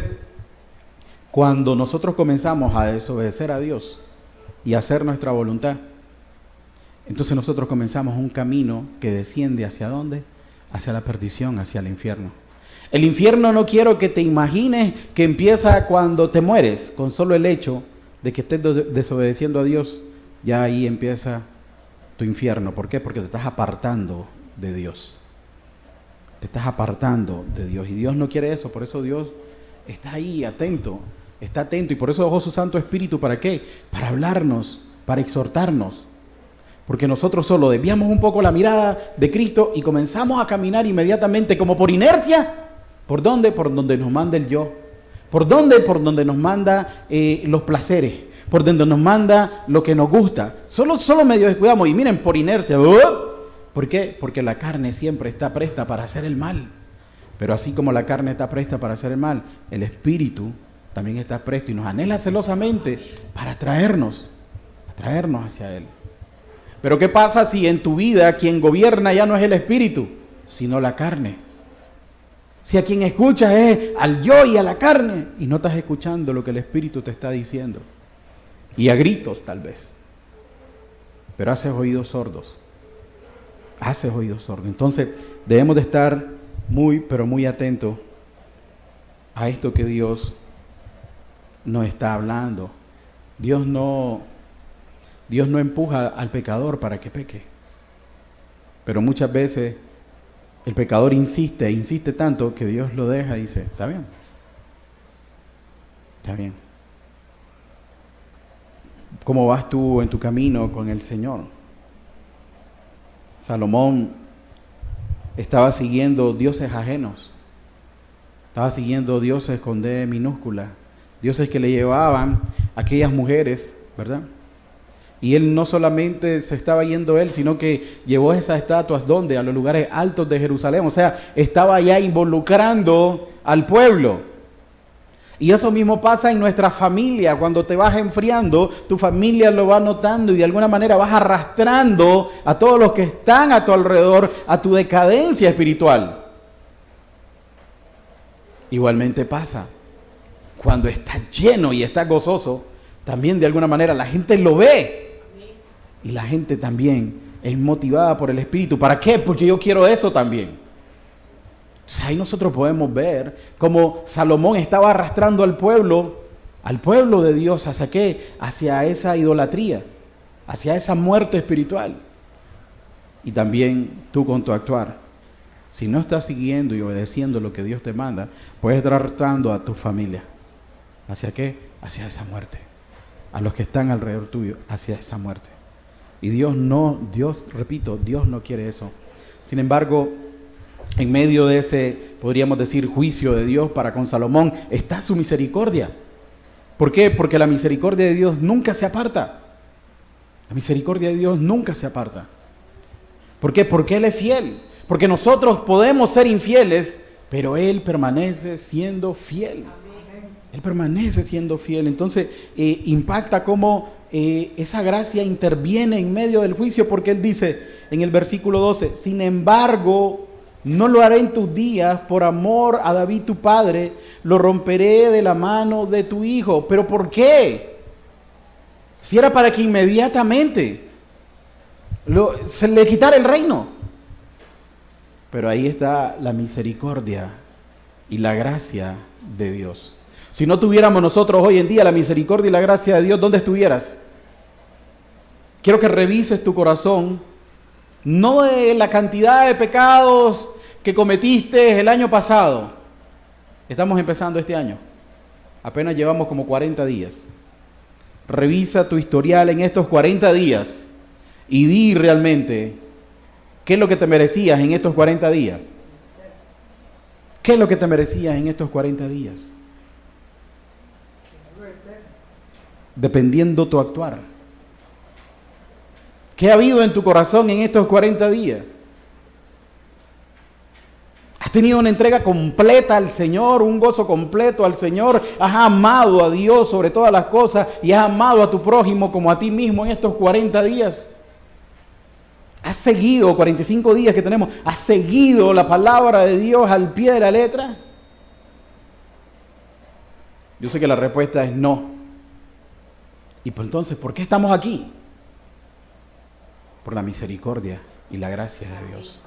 cuando nosotros comenzamos a desobedecer a Dios y a hacer nuestra voluntad, entonces nosotros comenzamos un camino que desciende ¿hacia dónde? Hacia la perdición, hacia el infierno. El infierno no quiero que te imagines que empieza cuando te mueres, con solo el hecho de que estés desobedeciendo a Dios, ya ahí empieza tu infierno. ¿Por qué? Porque te estás apartando de Dios. Te estás apartando de Dios y Dios no quiere eso. Por eso Dios está ahí atento, está atento y por eso dejó su Santo Espíritu. ¿Para qué? Para hablarnos, para exhortarnos. Porque nosotros solo desviamos un poco la mirada de Cristo y comenzamos a caminar inmediatamente como por inercia. ¿Por dónde? Por donde nos manda el yo. ¿Por dónde? Por donde nos manda los placeres. Por donde nos manda lo que nos gusta. Solo medio descuidamos y miren, por inercia. ¿Por qué? Porque la carne siempre está presta para hacer el mal. Pero así como la carne está presta para hacer el mal, el Espíritu también está presto y nos anhela celosamente para atraernos hacia Él. Pero ¿qué pasa si en tu vida quien gobierna ya no es el Espíritu, sino la carne? Si a quien escuchas es al yo y a la carne y no estás escuchando lo que el Espíritu te está diciendo. Y a gritos tal vez. Pero haces oídos sordos. Haces oídos sordos. Entonces debemos de estar muy, pero muy atentos a esto que Dios nos está hablando. Dios no empuja al pecador para que peque. Pero muchas veces el pecador insiste tanto que Dios lo deja y dice, está bien. Está bien. ¿Cómo vas tú en tu camino con el Señor? Salomón estaba siguiendo dioses ajenos. Estaba siguiendo dioses con D minúscula. Dioses que le llevaban a aquellas mujeres, ¿verdad? Y él no solamente se estaba yendo él, sino que llevó esas estatuas, ¿dónde? A los lugares altos de Jerusalén. O sea, estaba ya involucrando al pueblo. Y eso mismo pasa en nuestra familia. Cuando te vas enfriando, tu familia lo va notando y de alguna manera vas arrastrando a todos los que están a tu alrededor a tu decadencia espiritual. Igualmente pasa cuando estás lleno y estás gozoso, también de alguna manera la gente lo ve. Y la gente también es motivada por el Espíritu. ¿Para qué? Porque yo quiero eso también. O sea, ahí nosotros podemos ver cómo Salomón estaba arrastrando al pueblo de Dios, ¿hacia qué? Hacia esa idolatría, hacia esa muerte espiritual. Y también tú con tu actuar, si no estás siguiendo y obedeciendo lo que Dios te manda, puedes estar arrastrando a tu familia. ¿Hacia qué? Hacia esa muerte. A los que están alrededor tuyo, hacia esa muerte. Y Dios no quiere eso. Sin embargo, en medio de ese, podríamos decir, juicio de Dios para con Salomón, está su misericordia. ¿Por qué? Porque la misericordia de Dios nunca se aparta. La misericordia de Dios nunca se aparta. ¿Por qué? Porque Él es fiel. Porque nosotros podemos ser infieles, pero Él permanece siendo fiel. Él permanece siendo fiel. Entonces, impacta cómo esa gracia interviene en medio del juicio, porque Él dice en el versículo 12, sin embargo, no lo haré en tus días por amor a David tu padre, lo romperé de la mano de tu hijo. ¿Pero por qué? Si era para que inmediatamente se le quitara el reino. Pero ahí está la misericordia y la gracia de Dios. Si no tuviéramos nosotros hoy en día la misericordia y la gracia de Dios, ¿dónde estuvieras? Quiero que revises tu corazón, no de la cantidad de pecados que cometiste el año pasado. Estamos empezando este año. Apenas llevamos como 40 días. Revisa tu historial en estos 40 días y di realmente qué es lo que te merecías en estos 40 días. ¿Qué es lo que te merecías en estos 40 días? Dependiendo tu actuar. ¿Qué ha habido en tu corazón en estos 40 días? ¿Has tenido una entrega completa al Señor, un gozo completo al Señor? ¿Has amado a Dios sobre todas las cosas y has amado a tu prójimo como a ti mismo en estos 40 días? ¿Has seguido 45 días que tenemos? ¿Has seguido la palabra de Dios al pie de la letra? Yo sé que la respuesta es no. Y pues entonces, ¿por qué estamos aquí? Por la misericordia y la gracia de Dios.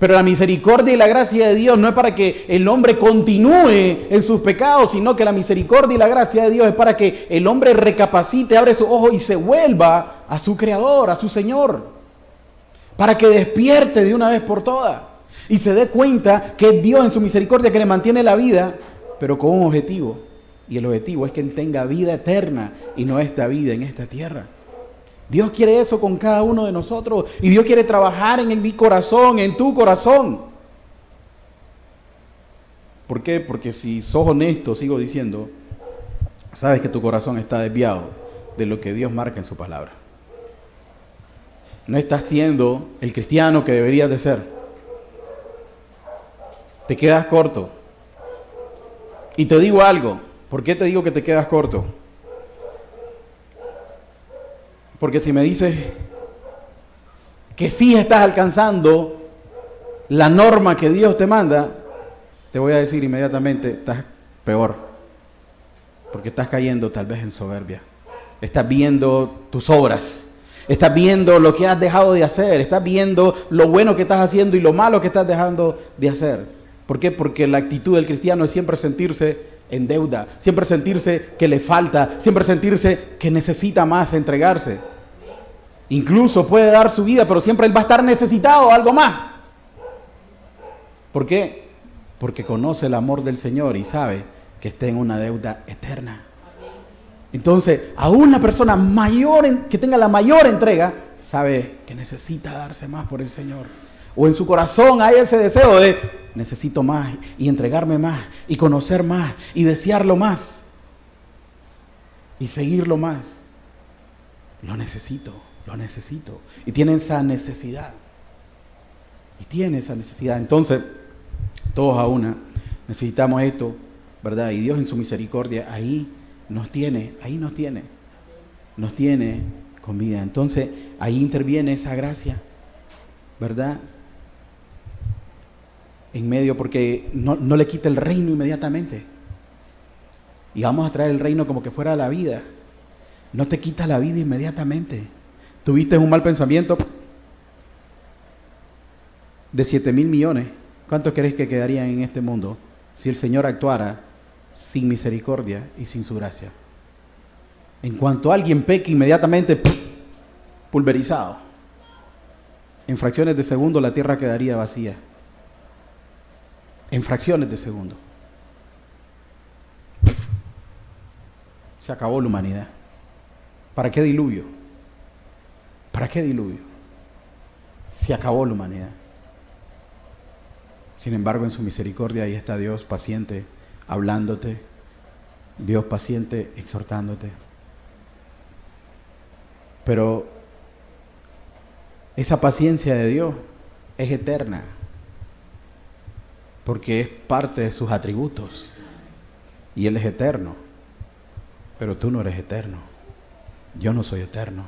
Pero la misericordia y la gracia de Dios no es para que el hombre continúe en sus pecados, sino que la misericordia y la gracia de Dios es para que el hombre recapacite, abre sus ojos y se vuelva a su Creador, a su Señor. Para que despierte de una vez por todas y se dé cuenta que es Dios en su misericordia que le mantiene la vida, pero con un objetivo. Y el objetivo es que Él tenga vida eterna y no esta vida en esta tierra. Dios quiere eso con cada uno de nosotros. Y Dios quiere trabajar en mi corazón, en tu corazón. ¿Por qué? Porque si sos honesto, sigo diciendo, sabes que tu corazón está desviado de lo que Dios marca en su palabra. No estás siendo el cristiano que deberías de ser. Te quedas corto. Y te digo algo. ¿Por qué te digo que te quedas corto? Porque si me dices que sí estás alcanzando la norma que Dios te manda, te voy a decir inmediatamente, estás peor. Porque estás cayendo tal vez en soberbia. Estás viendo tus obras. Estás viendo lo que has dejado de hacer. Estás viendo lo bueno que estás haciendo y lo malo que estás dejando de hacer. ¿Por qué? Porque la actitud del cristiano es siempre sentirse en deuda, siempre sentirse que le falta, siempre sentirse que necesita más entregarse. Incluso puede dar su vida, pero siempre él va a estar necesitado de algo más. ¿Por qué? Porque conoce el amor del Señor y sabe que está en una deuda eterna. Entonces, aún la persona mayor, que tenga la mayor entrega, sabe que necesita darse más por el Señor. O en su corazón hay ese deseo de necesito más y entregarme más y conocer más y desearlo más y seguirlo más. Lo necesito. Y tiene esa necesidad. Entonces, todos a una necesitamos esto, ¿verdad? Y Dios en su misericordia ahí nos tiene con vida. Entonces, ahí interviene esa gracia, ¿verdad? En medio, porque no le quita el reino inmediatamente. Y vamos a traer el reino como que fuera la vida. No te quita la vida inmediatamente. Tuviste un mal pensamiento de 7,000 millones. ¿Cuántos crees que quedarían en este mundo si el Señor actuara sin misericordia y sin su gracia? En cuanto alguien peque, inmediatamente pulverizado. En fracciones de segundo la tierra quedaría vacía. En fracciones de segundo. Se acabó la humanidad. ¿Para qué diluvio? Se acabó la humanidad. Sin embargo, en su misericordia ahí está Dios paciente, hablándote. Dios paciente, exhortándote. Pero esa paciencia de Dios es eterna. Porque es parte de sus atributos. Y Él es eterno. Pero tú no eres eterno. yo no soy eterno.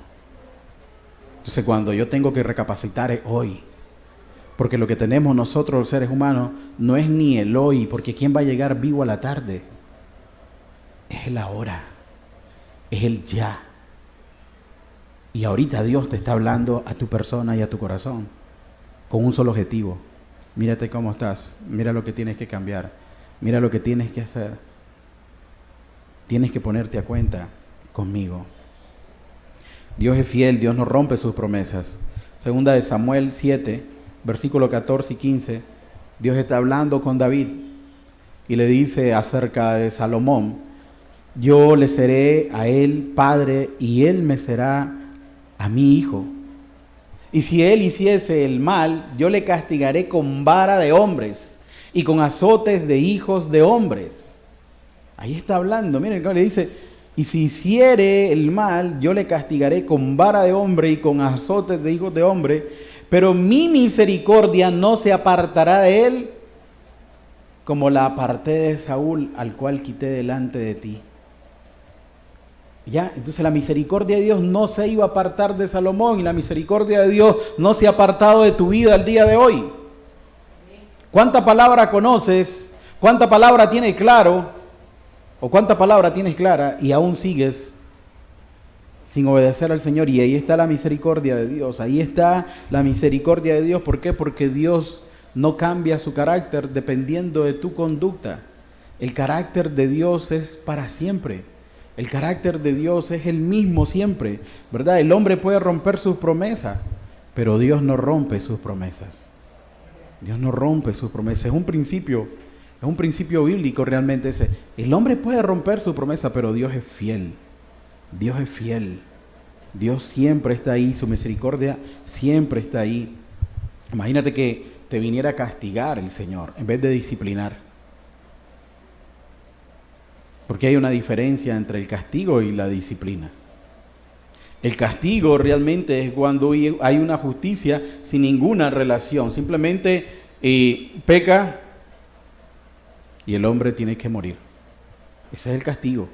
Entonces cuando yo tengo que recapacitar es hoy. Porque lo que tenemos nosotros los seres humanos no es ni el hoy, porque ¿quién va a llegar vivo a la tarde? Es el ahora, es el ya. Y ahorita Dios te está hablando a tu persona y a tu corazón con un solo objetivo. Mírate cómo estás, mira lo que tienes que cambiar, mira lo que tienes que hacer. Tienes que ponerte a cuenta conmigo. Dios es fiel, Dios no rompe sus promesas. Segunda de Samuel 7, versículos 14 y 15, Dios está hablando con David y le dice acerca de Salomón: yo le seré a él padre y él me será a mi hijo. Y si él hiciese el mal, yo le castigaré con vara de hombres y con azotes de hijos de hombres. Ahí está hablando, miren, le dice: y si hiciere el mal, yo le castigaré con vara de hombre y con azotes de hijos de hombre, pero mi misericordia no se apartará de él, como la aparté de Saúl, al cual quité delante de ti. Ya, entonces la misericordia de Dios no se iba a apartar de Salomón, y la misericordia de Dios no se ha apartado de tu vida al día de hoy. ¿Cuánta palabra conoces? ¿Cuánta palabra tienes claro? ¿O cuánta palabra tienes clara y aún sigues sin obedecer al Señor? Y ahí está la misericordia de Dios, ahí está la misericordia de Dios. ¿Por qué? Porque Dios no cambia su carácter dependiendo de tu conducta. El carácter de Dios es para siempre. El carácter de Dios es el mismo siempre, ¿verdad? El hombre puede romper sus promesas, pero Dios no rompe sus promesas. Dios no rompe sus promesas. Es un principio bíblico realmente ese. El hombre puede romper su promesa, pero Dios es fiel. Dios es fiel. Dios siempre está ahí, su misericordia siempre está ahí. Imagínate que te viniera a castigar el Señor en vez de disciplinar. Porque hay una diferencia entre el castigo y la disciplina. El castigo realmente es cuando hay una justicia sin ninguna relación. Simplemente peca y el hombre tiene que morir. Ese es el castigo.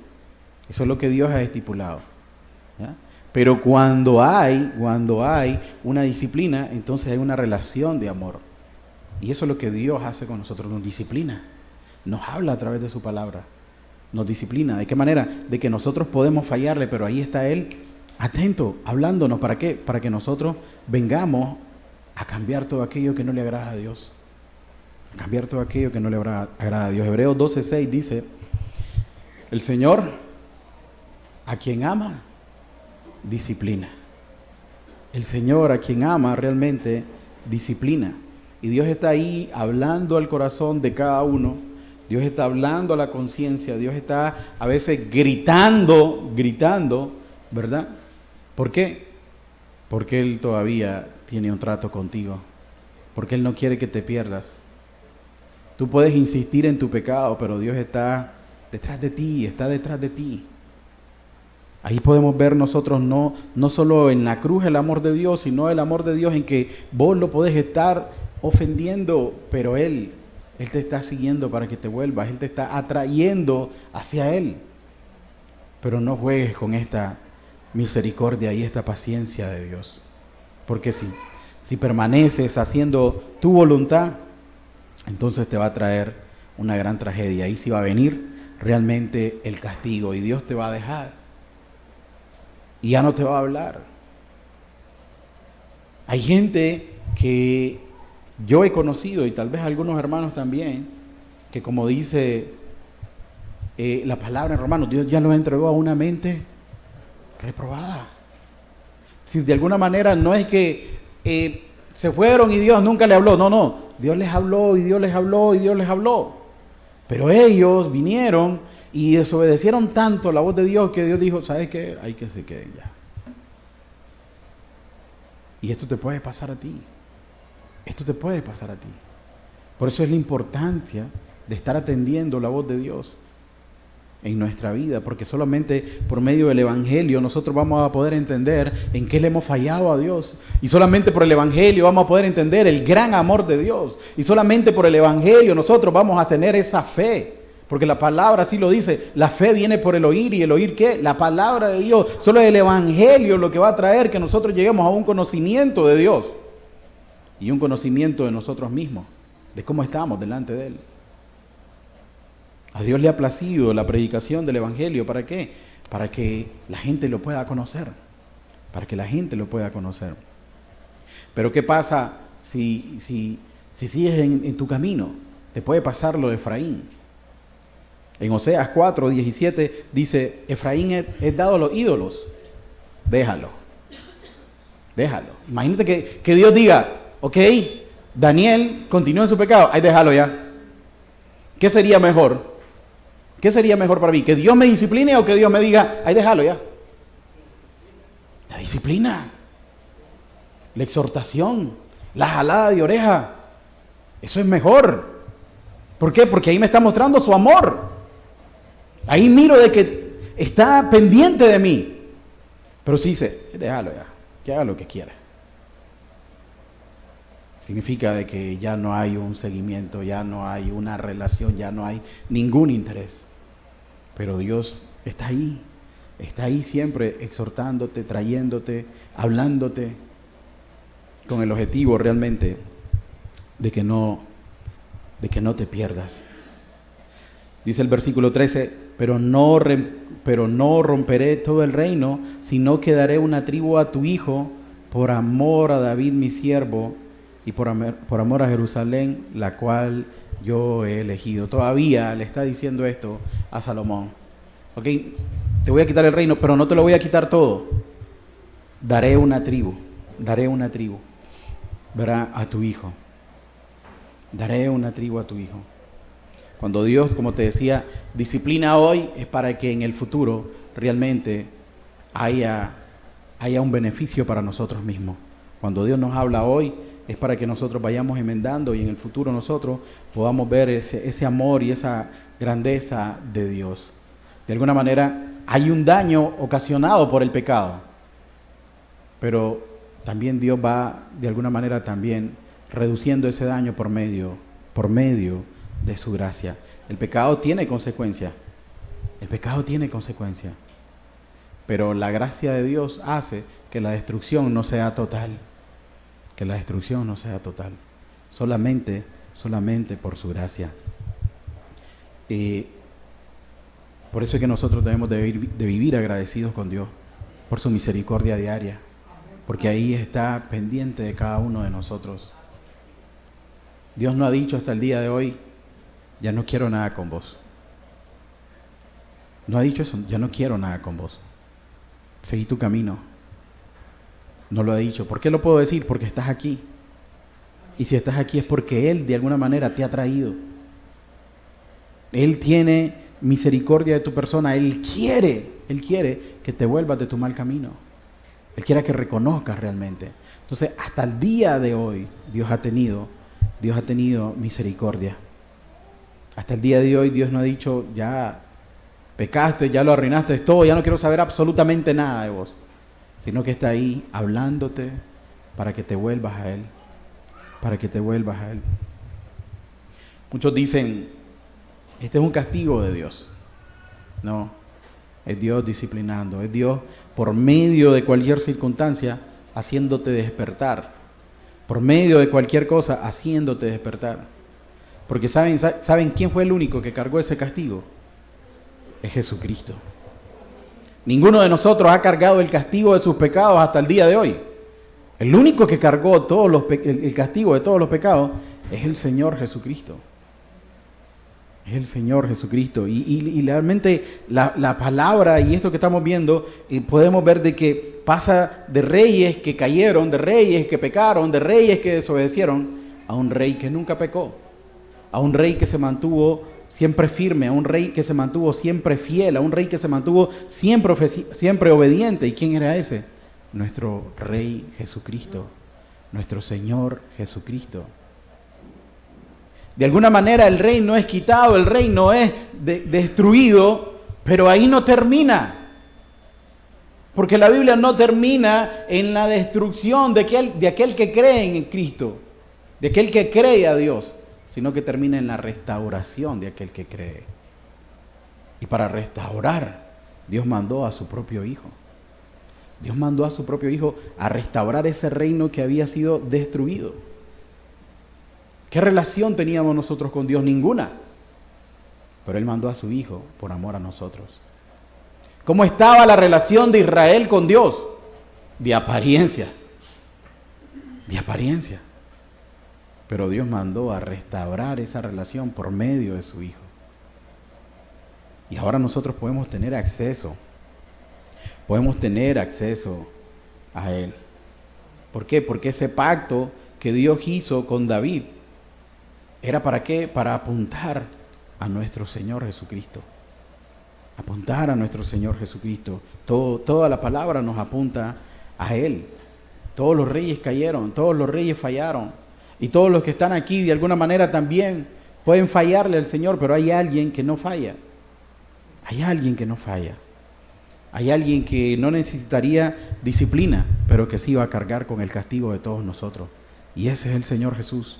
Eso es lo que Dios ha estipulado, ¿ya? Pero cuando hay una disciplina, entonces hay una relación de amor. Y eso es lo que Dios hace con nosotros, nos disciplina. Nos habla a través de su palabra. Nos disciplina. ¿De qué manera? De que nosotros podemos fallarle, pero ahí está Él atento, hablándonos. ¿Para qué? Para que nosotros vengamos a cambiar todo aquello que no le agrada a Dios. A cambiar todo aquello que no le agrada a Dios. Hebreos 12:6 dice: el Señor, a quien ama, disciplina. El Señor, a quien ama, realmente disciplina. Y Dios está ahí hablando al corazón de cada uno. Dios está hablando a la conciencia, Dios está a veces gritando, ¿verdad? ¿Por qué? Porque Él todavía tiene un trato contigo, porque Él no quiere que te pierdas. Tú puedes insistir en tu pecado, pero Dios está detrás de ti, está detrás de ti. Ahí podemos ver nosotros no solo en la cruz el amor de Dios, sino el amor de Dios en que vos lo podés estar ofendiendo, pero Él te está siguiendo para que te vuelvas. Él te está atrayendo hacia Él. Pero no juegues con esta misericordia y esta paciencia de Dios. Porque si permaneces haciendo tu voluntad, entonces te va a traer una gran tragedia. Ahí sí va a venir realmente el castigo y Dios te va a dejar. Y ya no te va a hablar. Hay gente que yo he conocido, y tal vez algunos hermanos también, que como dice la palabra en Romanos, Dios ya los entregó a una mente reprobada. Si de alguna manera no es que se fueron y Dios nunca le habló, no, Dios les habló y Dios les habló y Dios les habló. Pero ellos vinieron y desobedecieron tanto la voz de Dios que Dios dijo: ¿sabes qué? Hay que se queden ya. Y esto te puede pasar a ti. Esto te puede pasar a ti. Por eso es la importancia de estar atendiendo la voz de Dios en nuestra vida, porque solamente por medio del Evangelio nosotros vamos a poder entender en qué le hemos fallado a Dios, y solamente por el Evangelio vamos a poder entender el gran amor de Dios, y solamente por el Evangelio nosotros vamos a tener esa fe Porque la palabra así lo dice, la fe viene por el oír, y el oír ¿qué? La palabra de Dios. Solo el evangelio lo que va a traer que nosotros lleguemos a un conocimiento de Dios y un conocimiento de nosotros mismos, de cómo estamos delante de Él. A Dios le ha placido la predicación del evangelio. ¿Para qué? Para que la gente lo pueda conocer. Para que la gente lo pueda conocer. Pero ¿qué pasa si sigues en tu camino? Te puede pasar lo de Efraín. En Oseas 4:17 dice, Efraín es dado a los ídolos. Déjalo. Imagínate que Dios diga, ok, Daniel continúa en su pecado, ahí déjalo ya. ¿Qué sería mejor? ¿Qué sería mejor para mí? ¿Que Dios me discipline o que Dios me diga, ahí déjalo ya? La disciplina, la exhortación, la jalada de oreja, eso es mejor. ¿Por qué? Porque ahí me está mostrando su amor. Ahí miro de que está pendiente de mí. Pero sí dice, déjalo ya, que haga lo que quiera. Significa de que ya no hay un seguimiento, ya no hay una relación, ya no hay ningún interés. Pero Dios está ahí siempre exhortándote, trayéndote, hablándote, con el objetivo realmente de que no te pierdas. Dice el versículo 13, pero no romperé todo el reino, sino que daré una tribu a tu hijo, por amor a David mi siervo, y por amor a Jerusalén, la cual yo he elegido. Todavía le está diciendo esto a Salomón. Ok, te voy a quitar el reino, pero no te lo voy a quitar todo. Daré una tribu, verá, a tu hijo. Daré una tribu a tu hijo. Cuando Dios, como te decía, disciplina hoy, es para que en el futuro realmente haya un beneficio para nosotros mismos. Cuando Dios nos habla hoy, es para que nosotros vayamos enmendando y en el futuro nosotros podamos ver ese amor y esa grandeza de Dios. De alguna manera hay un daño ocasionado por el pecado, pero también Dios va de alguna manera también reduciendo ese daño por medio de su gracia. El pecado tiene consecuencias, pero la gracia de Dios hace que la destrucción no sea total, solamente por su gracia. Por eso es que nosotros debemos de vivir agradecidos con Dios por su misericordia diaria, porque ahí está pendiente de cada uno de nosotros. Dios no ha dicho hasta el día de hoy, ya no quiero nada con vos. No ha dicho eso, ya no quiero nada con vos. Seguí tu camino. No lo ha dicho. ¿Por qué lo puedo decir? Porque estás aquí. Y si estás aquí es porque Él de alguna manera te ha traído. Él tiene misericordia de tu persona. Él quiere que te vuelvas de tu mal camino. Él quiere que reconozcas realmente. Entonces, hasta el día de hoy, Dios ha tenido misericordia. Hasta el día de hoy Dios no ha dicho, ya pecaste, ya lo arruinaste todo, ya no quiero saber absolutamente nada de vos. Sino que está ahí hablándote para que te vuelvas a Él. Muchos dicen, este es un castigo de Dios. No, es Dios disciplinando, es Dios por medio de cualquier circunstancia haciéndote despertar. Por medio de cualquier cosa haciéndote despertar. Porque ¿saben quién fue el único que cargó ese castigo? Es Jesucristo. Ninguno de nosotros ha cargado el castigo de sus pecados hasta el día de hoy. El único que cargó el castigo de todos los pecados es el Señor Jesucristo. Y realmente la palabra y esto que estamos viendo, podemos ver de que pasa de reyes que cayeron, de reyes que pecaron, de reyes que desobedecieron, a un rey que nunca pecó, a un rey que se mantuvo siempre firme, a un rey que se mantuvo siempre fiel, a un rey que se mantuvo siempre obediente. ¿Y quién era ese? Nuestro Rey Jesucristo, nuestro Señor Jesucristo. De alguna manera el reino es quitado, el reino es destruido, pero ahí no termina. Porque la Biblia no termina en la destrucción de aquel que cree en Cristo, de aquel que cree a Dios, sino que termina en la restauración de aquel que cree. Y para restaurar, Dios mandó a su propio Hijo. Dios mandó a su propio Hijo a restaurar ese reino que había sido destruido. ¿Qué relación teníamos nosotros con Dios? Ninguna. Pero Él mandó a su Hijo por amor a nosotros. ¿Cómo estaba la relación de Israel con Dios? De apariencia. De apariencia. Pero Dios mandó a restaurar esa relación por medio de su Hijo. Y ahora nosotros podemos tener acceso. Podemos tener acceso a Él. ¿Por qué? Porque ese pacto que Dios hizo con David, ¿era para qué? Para apuntar a nuestro Señor Jesucristo. Apuntar a nuestro Señor Jesucristo. Toda la palabra nos apunta a Él. Todos los reyes cayeron, todos los reyes fallaron. Y todos los que están aquí de alguna manera también pueden fallarle al Señor, pero hay alguien que no falla. Hay alguien que no falla. Hay alguien que no necesitaría disciplina, pero que sí va a cargar con el castigo de todos nosotros. Y ese es el Señor Jesús.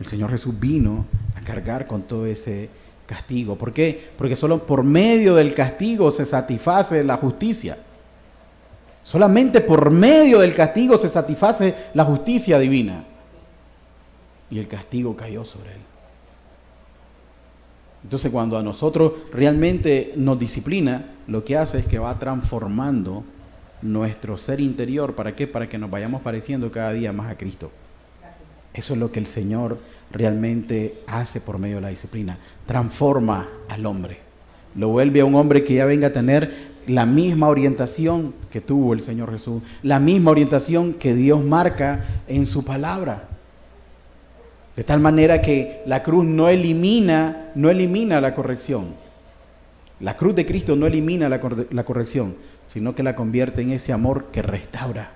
El Señor Jesús vino a cargar con todo ese castigo. ¿Por qué? Porque solo por medio del castigo se satisface la justicia. Solamente por medio del castigo se satisface la justicia divina. Y el castigo cayó sobre Él. Entonces, cuando a nosotros realmente nos disciplina, lo que hace es que va transformando nuestro ser interior. ¿Para qué? Para que nos vayamos pareciendo cada día más a Cristo. Eso es lo que el Señor realmente hace por medio de la disciplina. Transforma al hombre. Lo vuelve a un hombre que ya venga a tener la misma orientación que tuvo el Señor Jesús. La misma orientación que Dios marca en su palabra. De tal manera que la cruz no elimina la corrección. La cruz de Cristo no elimina la corrección, sino que la convierte en ese amor que restaura.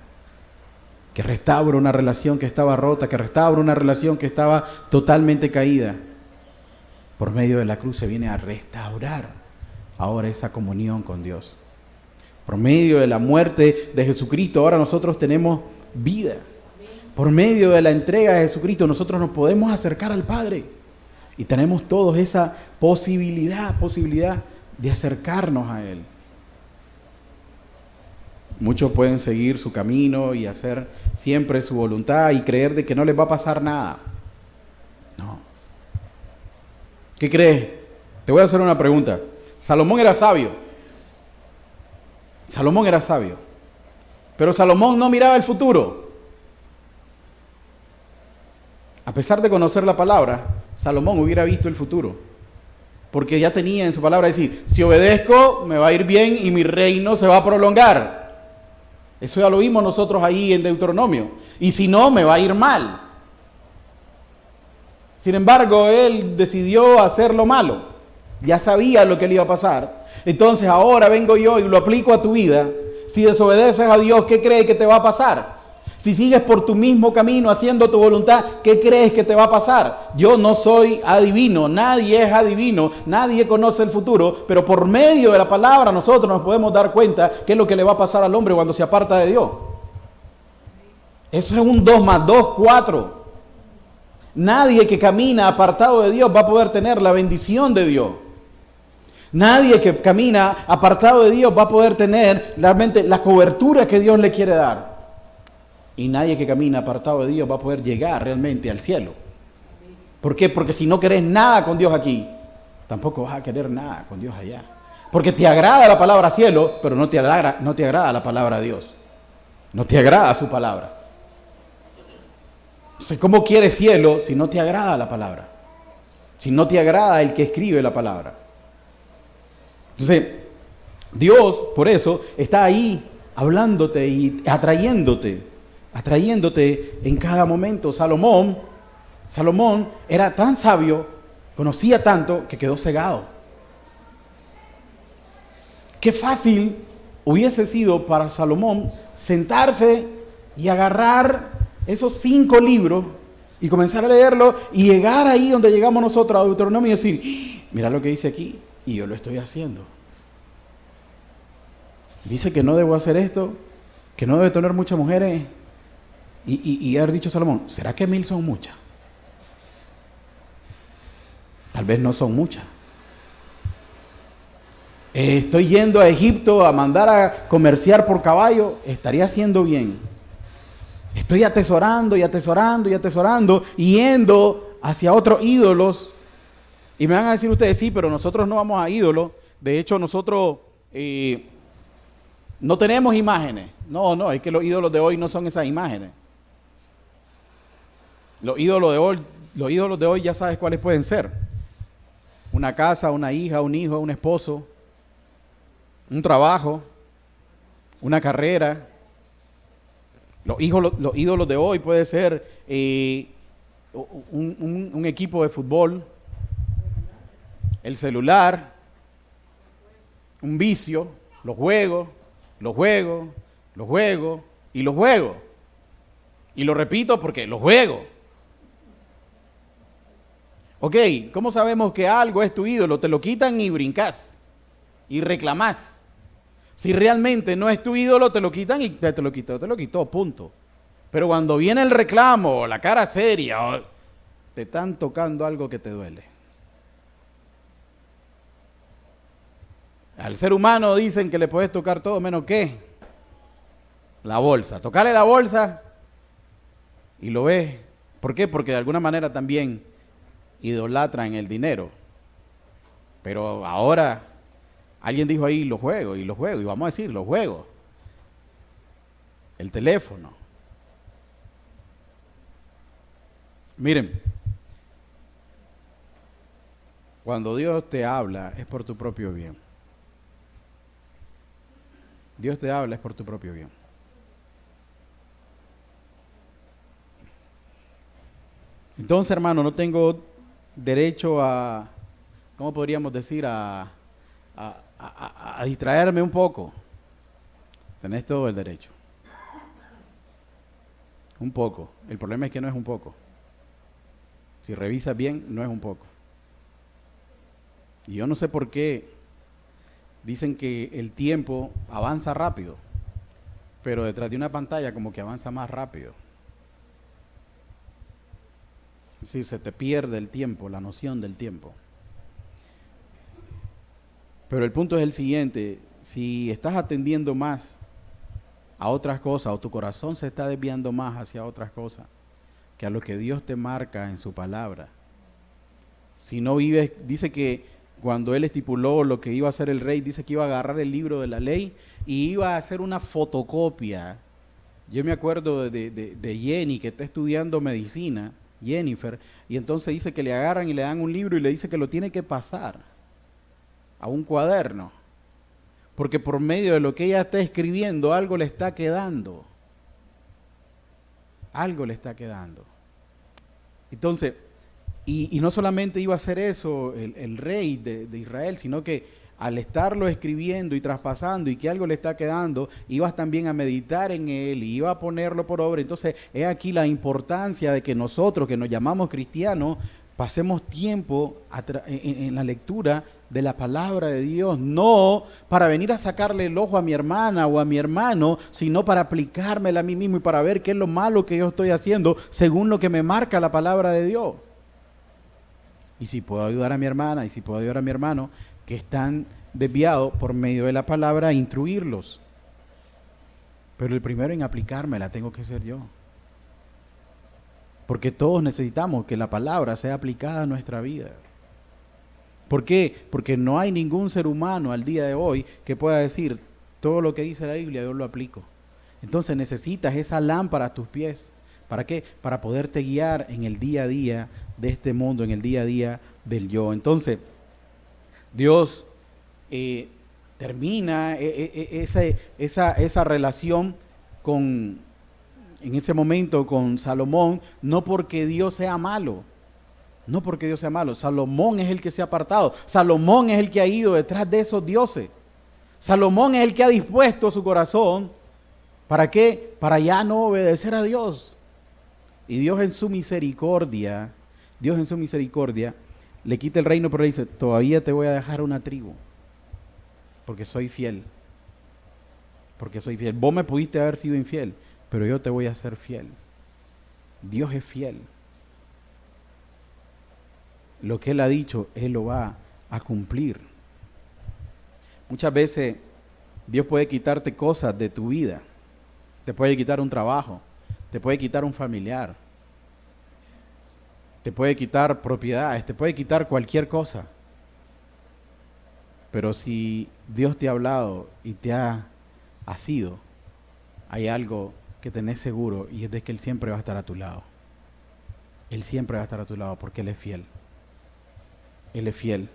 Que restaura una relación que estaba rota, que restaura una relación que estaba totalmente caída. Por medio de la cruz se viene a restaurar ahora esa comunión con Dios. Por medio de la muerte de Jesucristo, ahora nosotros tenemos vida. Por medio de la entrega de Jesucristo, nosotros nos podemos acercar al Padre. Y tenemos todos esa posibilidad de acercarnos a Él. Muchos pueden seguir su camino y hacer siempre su voluntad y creer de que no les va a pasar nada. No. ¿Qué crees? Te voy a hacer una pregunta. Salomón era sabio. Salomón era sabio. Pero Salomón no miraba el futuro. A pesar de conocer la palabra, Salomón hubiera visto el futuro. Porque ya tenía en su palabra decir, si obedezco, me va a ir bien y mi reino se va a prolongar. Eso ya lo vimos nosotros ahí en Deuteronomio. Y si no, me va a ir mal. Sin embargo, él decidió hacer lo malo. Ya sabía lo que le iba a pasar. Entonces ahora vengo yo y lo aplico a tu vida. Si desobedeces a Dios, ¿qué crees que te va a pasar? Si sigues por tu mismo camino haciendo tu voluntad, ¿qué crees que te va a pasar? Yo no soy adivino, nadie es adivino, nadie conoce el futuro, pero por medio de la palabra nosotros nos podemos dar cuenta qué es lo que le va a pasar al hombre cuando se aparta de Dios. Eso es un 2 más 2, 4. Nadie que camina apartado de Dios va a poder tener la bendición de Dios. Nadie que camina apartado de Dios va a poder tener realmente la cobertura que Dios le quiere dar. Y nadie que camina apartado de Dios va a poder llegar realmente al cielo. ¿Por qué? Porque si no querés nada con Dios aquí, tampoco vas a querer nada con Dios allá. Porque te agrada la palabra cielo, pero no te agrada la palabra Dios. No te agrada su palabra. Entonces, ¿cómo quieres cielo si no te agrada la palabra? Si no te agrada el que escribe la palabra. Entonces, Dios, por eso, está ahí hablándote y atrayéndote en cada momento. Salomón era tan sabio, conocía tanto, que quedó cegado. Qué fácil hubiese sido para Salomón sentarse y agarrar esos 5 libros y comenzar a leerlo y llegar ahí donde llegamos nosotros a Deuteronomio y decir, mira lo que dice aquí y yo lo estoy haciendo. Dice que no debo hacer esto, que no debe tener muchas mujeres. Y haber dicho Salomón, ¿será que 1000 son muchas? Tal vez no son muchas. Estoy yendo a Egipto a mandar a comerciar por caballo, estaría haciendo bien. Estoy atesorando y atesorando y atesorando, y yendo hacia otros ídolos. Y me van a decir ustedes, sí, pero nosotros no vamos a ídolos. De hecho, nosotros no tenemos imágenes. No, es que los ídolos de hoy no son esas imágenes. Los ídolos de hoy ya sabes cuáles pueden ser. Una casa, una hija, un hijo, un esposo, un trabajo, una carrera. Los ídolos de hoy puede ser un equipo de fútbol, el celular, un vicio, los juegos. Y lo repito porque los juegos. Ok, ¿cómo sabemos que algo es tu ídolo? Te lo quitan y brincas y reclamás. Si realmente no es tu ídolo, te lo quitan y te lo quitó, punto. Pero cuando viene el reclamo, la cara seria, te están tocando algo que te duele. Al ser humano dicen que le puedes tocar todo menos ¿qué? La bolsa. Tocarle la bolsa y lo ves. ¿Por qué? Porque de alguna manera también idolatran el dinero. Pero ahora alguien dijo ahí los juegos, y vamos a decir los juegos. El teléfono. Miren, cuando Dios te habla es por tu propio bien. Dios te habla es por tu propio bien. Entonces, hermano, no tengo derecho a, ¿cómo podríamos decir? A distraerme un poco. Tenés todo el derecho. Un poco. El problema es que no es un poco. Si revisas bien, no es un poco. Y yo no sé por qué dicen que el tiempo avanza rápido, pero detrás de una pantalla como que avanza más rápido. Es decir, se te pierde el tiempo, la noción del tiempo. Pero el punto es el siguiente: si estás atendiendo más a otras cosas, o tu corazón se está desviando más hacia otras cosas que a lo que Dios te marca en su palabra, si no vives, dice que cuando él estipuló lo que iba a hacer el rey, dice que iba a agarrar el libro de la ley y iba a hacer una fotocopia. Yo me acuerdo de Jenny, que está estudiando medicina, Jennifer, y entonces dice que le agarran y le dan un libro y le dice que lo tiene que pasar a un cuaderno, porque por medio de lo que ella está escribiendo, algo le está quedando. Algo le está quedando. Entonces, y no solamente iba a hacer eso el rey de Israel, sino que al estarlo escribiendo y traspasando y que algo le está quedando, ibas también a meditar en él y iba a ponerlo por obra. Entonces, es aquí la importancia de que nosotros, que nos llamamos cristianos, pasemos tiempo en la lectura de la palabra de Dios, no para venir a sacarle el ojo a mi hermana o a mi hermano, sino para aplicármela a mí mismo y para ver qué es lo malo que yo estoy haciendo según lo que me marca la palabra de Dios. Y si puedo ayudar a mi hermana y si puedo ayudar a mi hermano que están desviados, por medio de la palabra, instruirlos. Pero el primero en aplicármela tengo que ser yo. Porque todos necesitamos que la palabra sea aplicada a nuestra vida. ¿Por qué? Porque no hay ningún ser humano al día de hoy que pueda decir todo lo que dice la Biblia, yo lo aplico. Entonces necesitas esa lámpara a tus pies. ¿Para qué? Para poderte guiar en el día a día de este mundo, en el día a día del yo. Entonces, Dios termina esa relación en ese momento con Salomón, no porque Dios sea malo. No porque Dios sea malo. Salomón es el que se ha apartado. Salomón es el que ha ido detrás de esos dioses. Salomón es el que ha dispuesto su corazón. ¿Para qué? Para ya no obedecer a Dios. Y Dios en su misericordia, le quita el reino, pero le dice, todavía te voy a dejar una tribu. Porque soy fiel. Vos me pudiste haber sido infiel, pero yo te voy a ser fiel. Dios es fiel. Lo que Él ha dicho, Él lo va a cumplir. Muchas veces Dios puede quitarte cosas de tu vida. Te puede quitar un trabajo, te puede quitar un familiar, te puede quitar propiedades, te puede quitar cualquier cosa. Pero si Dios te ha hablado y te ha asido, hay algo que tenés seguro, y es de que Él siempre va a estar a tu lado. Él siempre va a estar a tu lado porque Él es fiel. Él es fiel.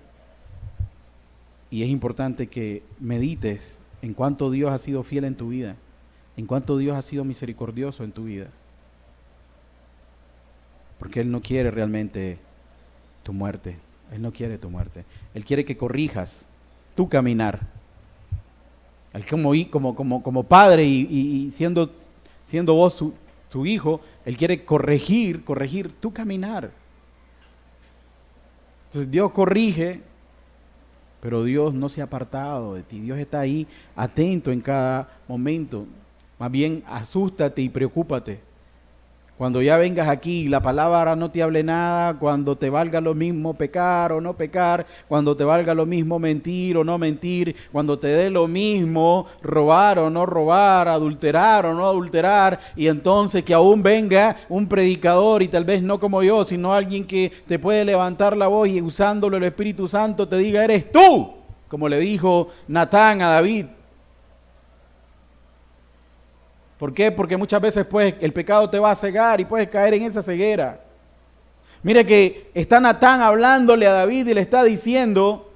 Y es importante que medites en cuánto Dios ha sido fiel en tu vida, en cuánto Dios ha sido misericordioso en tu vida. Porque Él no quiere realmente tu muerte. Él no quiere tu muerte. Él quiere que corrijas tu caminar. Él como padre y siendo vos su hijo, Él quiere corregir tu caminar. Entonces Dios corrige, pero Dios no se ha apartado de ti. Dios está ahí atento en cada momento. Más bien, asústate y preocúpate. Cuando ya vengas aquí y la palabra no te hable nada, cuando te valga lo mismo pecar o no pecar, cuando te valga lo mismo mentir o no mentir, cuando te dé lo mismo robar o no robar, adulterar o no adulterar, y entonces que aún venga un predicador, y tal vez no como yo, sino alguien que te puede levantar la voz y usándolo el Espíritu Santo te diga, eres tú, como le dijo Natán a David. ¿Por qué? Porque muchas veces pues el pecado te va a cegar y puedes caer en esa ceguera. Mire que está Natán hablándole a David y le está diciendo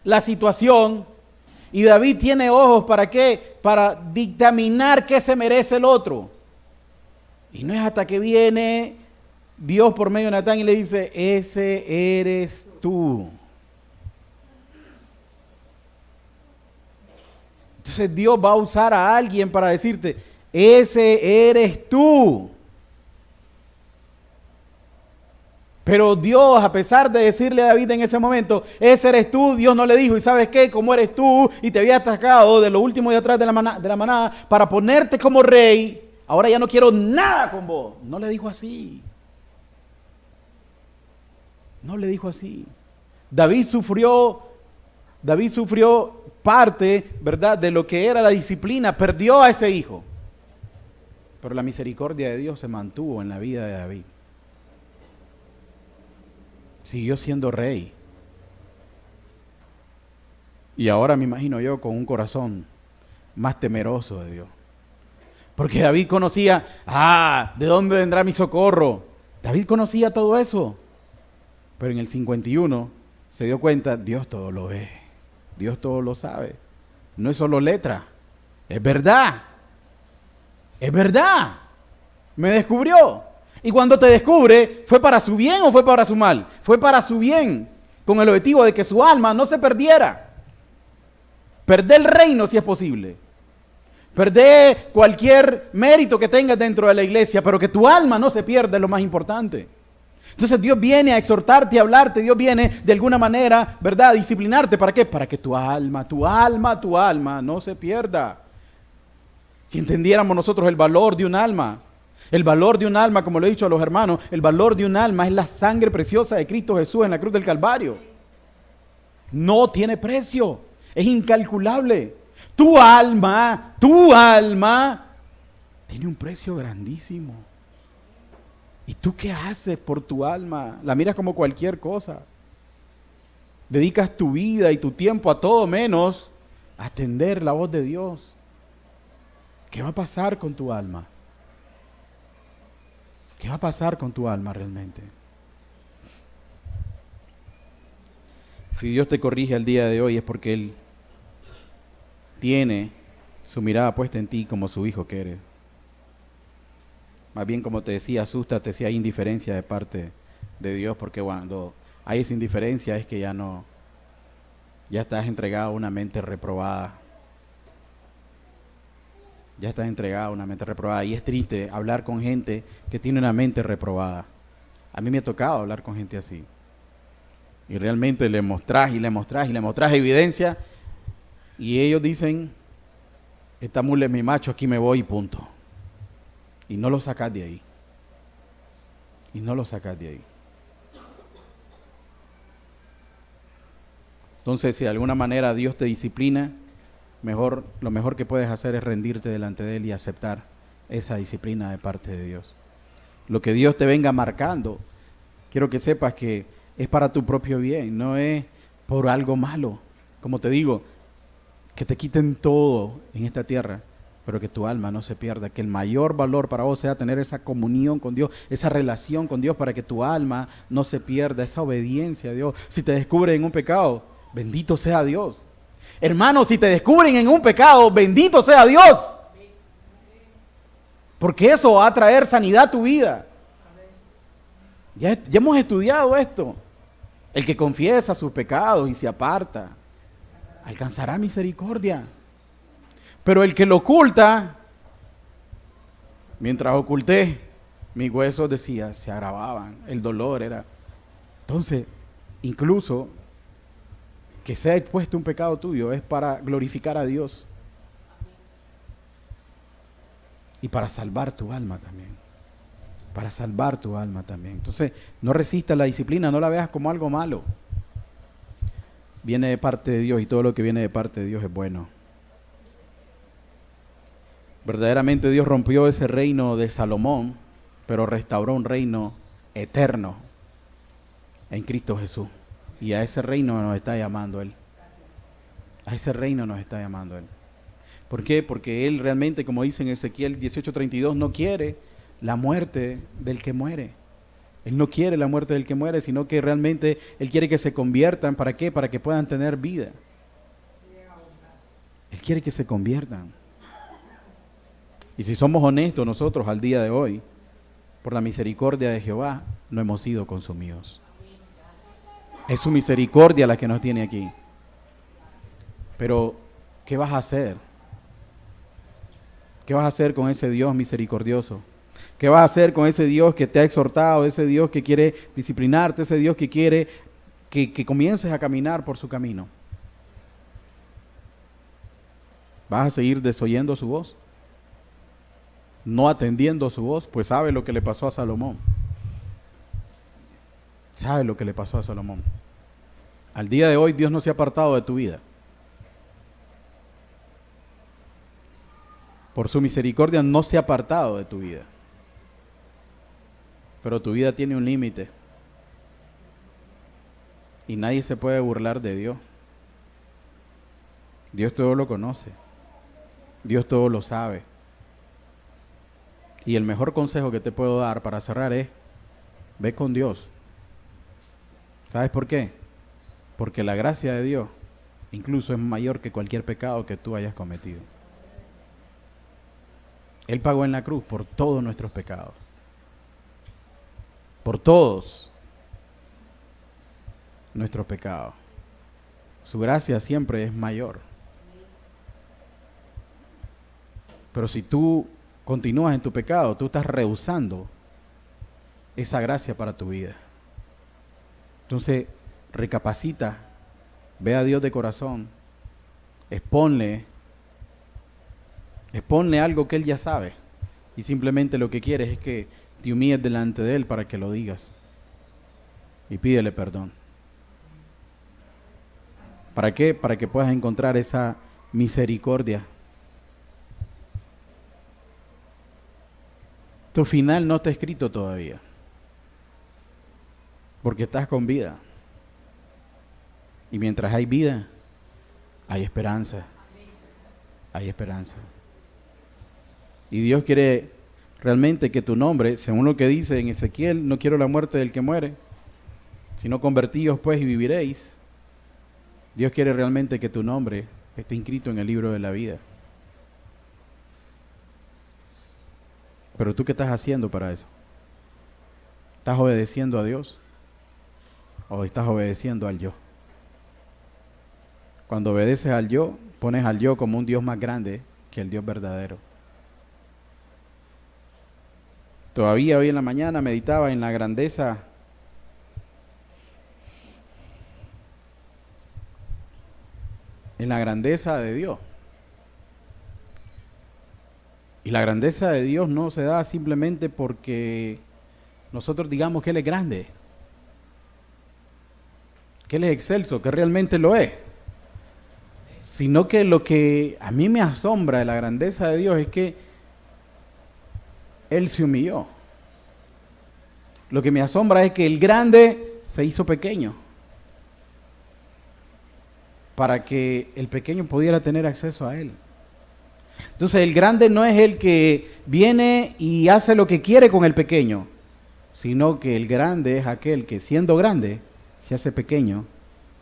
la situación, y David tiene ojos ¿para qué? Para dictaminar qué se merece el otro. Y no es hasta que viene Dios por medio de Natán y le dice, ese eres tú. Entonces Dios va a usar a alguien para decirte, ese eres tú. Pero Dios, a pesar de decirle a David en ese momento, ese eres tú, Dios no le dijo, ¿y sabes qué? Como eres tú y te había atacado de lo último de atrás de la manada para ponerte como rey, ahora ya no quiero nada con vos. No le dijo así. No le dijo así. David sufrió parte, ¿verdad?, de lo que era la disciplina, perdió a ese hijo. Pero la misericordia de Dios se mantuvo en la vida de David. Siguió siendo rey. Y ahora me imagino yo con un corazón más temeroso de Dios. Porque David conocía, ¿de dónde vendrá mi socorro? David conocía todo eso. Pero en el 51 se dio cuenta, Dios todo lo ve. Dios todo lo sabe. No es solo letra. Es verdad. Es verdad. Me descubrió. Y cuando te descubre, ¿fue para su bien o fue para su mal? Fue para su bien, con el objetivo de que su alma no se perdiera. Perder el reino si es posible. Perder cualquier mérito que tengas dentro de la iglesia, pero que tu alma no se pierda es lo más importante. Entonces Dios viene a exhortarte, a hablarte, Dios viene de alguna manera, ¿verdad?, a disciplinarte. ¿Para qué? Para que tu alma no se pierda. Si entendiéramos nosotros el valor de un alma, como le he dicho a los hermanos, el valor de un alma es la sangre preciosa de Cristo Jesús en la cruz del Calvario. No tiene precio, es incalculable. Tu alma tiene un precio grandísimo. ¿Y tú qué haces por tu alma? La miras como cualquier cosa. Dedicas tu vida y tu tiempo a todo menos a atender la voz de Dios. ¿Qué va a pasar con tu alma? ¿Qué va a pasar con tu alma realmente? Si Dios te corrige el día de hoy es porque Él tiene su mirada puesta en ti como su hijo que eres. Más bien, como te decía, asústate si hay indiferencia de parte de Dios, porque cuando hay esa indiferencia es que ya estás entregado a una mente reprobada. Ya estás entregado a una mente reprobada. Y es triste hablar con gente que tiene una mente reprobada. A mí me ha tocado hablar con gente así. Y realmente le mostrás evidencia. Y ellos dicen, esta mula es mi macho, aquí me voy y punto. Y no lo sacas de ahí. Entonces, si de alguna manera Dios te disciplina, lo mejor que puedes hacer es rendirte delante de Él y aceptar esa disciplina de parte de Dios. Lo que Dios te venga marcando, quiero que sepas que es para tu propio bien, no es por algo malo. Como te digo, que te quiten todo en esta tierra, pero que tu alma no se pierda, que el mayor valor para vos sea tener esa comunión con Dios, esa relación con Dios, para que tu alma no se pierda, esa obediencia a Dios. Si te descubren en un pecado, bendito sea Dios. Hermanos, si te descubren en un pecado, bendito sea Dios. Porque eso va a traer sanidad a tu vida. Ya hemos estudiado esto. El que confiesa sus pecados y se aparta, alcanzará misericordia. Pero el que lo oculta, mientras oculté, mis huesos, decía, se agravaban, el dolor era. Entonces, incluso que sea expuesto un pecado tuyo es para glorificar a Dios y para salvar tu alma también. Para salvar tu alma también. Entonces, no resistas la disciplina, no la veas como algo malo. Viene de parte de Dios y todo lo que viene de parte de Dios es bueno. Verdaderamente Dios rompió ese reino de Salomón, pero restauró un reino eterno en Cristo Jesús. Y a ese reino nos está llamando Él. A ese reino nos está llamando Él. ¿Por qué? Porque Él realmente, como dice en Ezequiel 18:32, no quiere la muerte del que muere. Él no quiere la muerte del que muere, sino que realmente Él quiere que se conviertan. ¿Para qué? Para que puedan tener vida. Él quiere que se conviertan. Y si somos honestos nosotros al día de hoy, por la misericordia de Jehová, no hemos sido consumidos. Es su misericordia la que nos tiene aquí. Pero, ¿qué vas a hacer? ¿Qué vas a hacer con ese Dios misericordioso? ¿Qué vas a hacer con ese Dios que te ha exhortado, ese Dios que quiere disciplinarte, ese Dios que quiere que comiences a caminar por su camino? ¿Vas a seguir desoyendo su voz? ¿No atendiendo su voz? Pues sabe lo que le pasó a Salomón. Sabe lo que le pasó a Salomón. Al día de hoy Dios no se ha apartado de tu vida. Por su misericordia no se ha apartado de tu vida. Pero tu vida tiene un límite. Y nadie se puede burlar de Dios. Dios todo lo conoce. Dios todo lo sabe. Y el mejor consejo que te puedo dar para cerrar es, ve con Dios. ¿Sabes por qué? Porque la gracia de Dios incluso es mayor que cualquier pecado que tú hayas cometido. Él pagó en la cruz por todos nuestros pecados. Por todos nuestros pecados. Su gracia siempre es mayor. Pero si tú continúas en tu pecado, tú estás rehusando esa gracia para tu vida. Entonces, recapacita, ve a Dios de corazón, exponle algo que Él ya sabe, y simplemente lo que quieres es que te humilles delante de Él para que lo digas, y pídele perdón. ¿Para qué? Para que puedas encontrar esa misericordia. Tu final no está escrito todavía, porque estás con vida. Y mientras hay vida, hay esperanza. Hay esperanza. Y Dios quiere realmente que tu nombre, según lo que dice en Ezequiel, no quiero la muerte del que muere, sino convertíos pues y viviréis. Dios quiere realmente que tu nombre esté inscrito en el libro de la vida. Pero tú, ¿qué estás haciendo para eso? ¿Estás obedeciendo a Dios? ¿O estás obedeciendo al yo? Cuando obedeces al yo, pones al yo como un Dios más grande que el Dios verdadero. Todavía hoy en la mañana meditaba en la grandeza de Dios. Y la grandeza de Dios no se da simplemente porque nosotros digamos que Él es grande. que Él es excelso, que realmente lo es. Sino que lo que a mí me asombra de la grandeza de Dios es que Él se humilló. Lo que me asombra es que el grande se hizo pequeño para que el pequeño pudiera tener acceso a Él. Entonces el grande no es el que viene y hace lo que quiere con el pequeño, sino que el grande es aquel que, siendo grande, se hace pequeño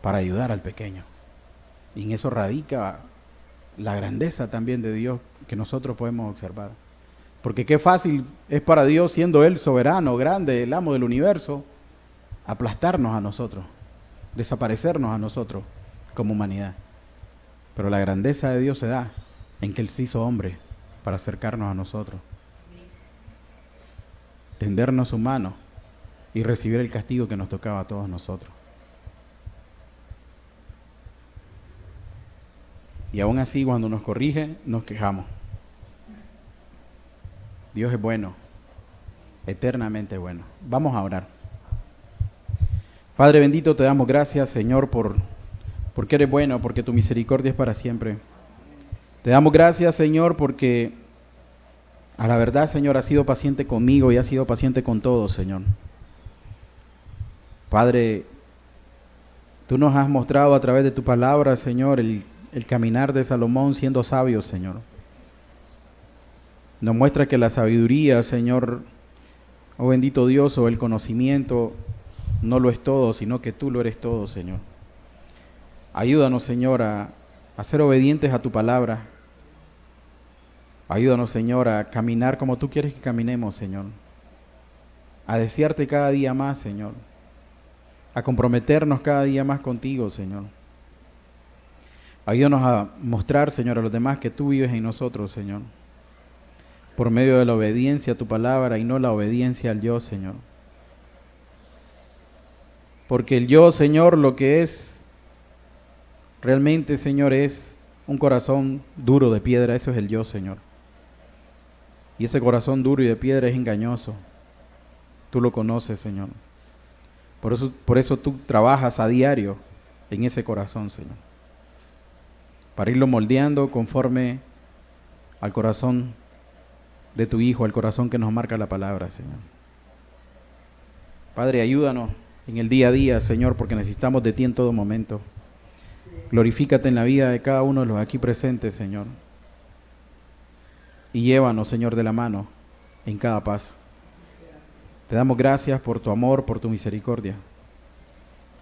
para ayudar al pequeño. Y en eso radica la grandeza también de Dios que nosotros podemos observar. Porque qué fácil es para Dios, siendo Él soberano, grande, el amo del universo, aplastarnos a nosotros, desaparecernos a nosotros como humanidad. Pero la grandeza de Dios se da en que Él se hizo hombre para acercarnos a nosotros, tendernos su mano y recibir el castigo que nos tocaba a todos nosotros. Y aún así, cuando nos corrige, nos quejamos. Dios es bueno, eternamente bueno. Vamos a orar. Padre bendito, te damos gracias, Señor, porque eres bueno, porque tu misericordia es para siempre. Te damos gracias, Señor, porque a la verdad, Señor, has sido paciente conmigo y has sido paciente con todos, Señor. Padre, tú nos has mostrado a través de tu palabra, Señor, el caminar de Salomón siendo sabio, Señor. Nos muestra que la sabiduría, Señor, oh bendito Dios, o el conocimiento no lo es todo, sino que tú lo eres todo, Señor. Ayúdanos, Señor, a ser obedientes a tu palabra. Ayúdanos, Señor, a caminar como tú quieres que caminemos, Señor. A desearte cada día más, Señor. A comprometernos cada día más contigo, Señor. Ayúdanos a mostrar, Señor, a los demás que tú vives en nosotros, Señor. Por medio de la obediencia a tu palabra y no la obediencia al yo, Señor. Porque el yo, Señor, lo que es realmente, Señor, es un corazón duro de piedra. Eso es el yo, Señor. Y ese corazón duro y de piedra es engañoso. Tú lo conoces, Señor. Por eso tú trabajas a diario en ese corazón, Señor. Para irlo moldeando conforme al corazón de tu Hijo, al corazón que nos marca la palabra, Señor. Padre, ayúdanos en el día a día, Señor, porque necesitamos de ti en todo momento. Glorifícate en la vida de cada uno de los aquí presentes, Señor. Y llévanos, Señor, de la mano en cada paso. Te damos gracias por tu amor, por tu misericordia.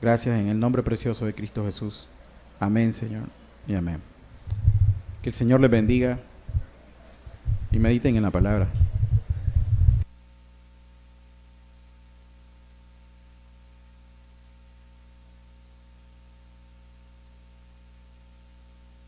Gracias en el nombre precioso de Cristo Jesús. Amén, Señor, y amén. Que el Señor les bendiga y mediten en la palabra.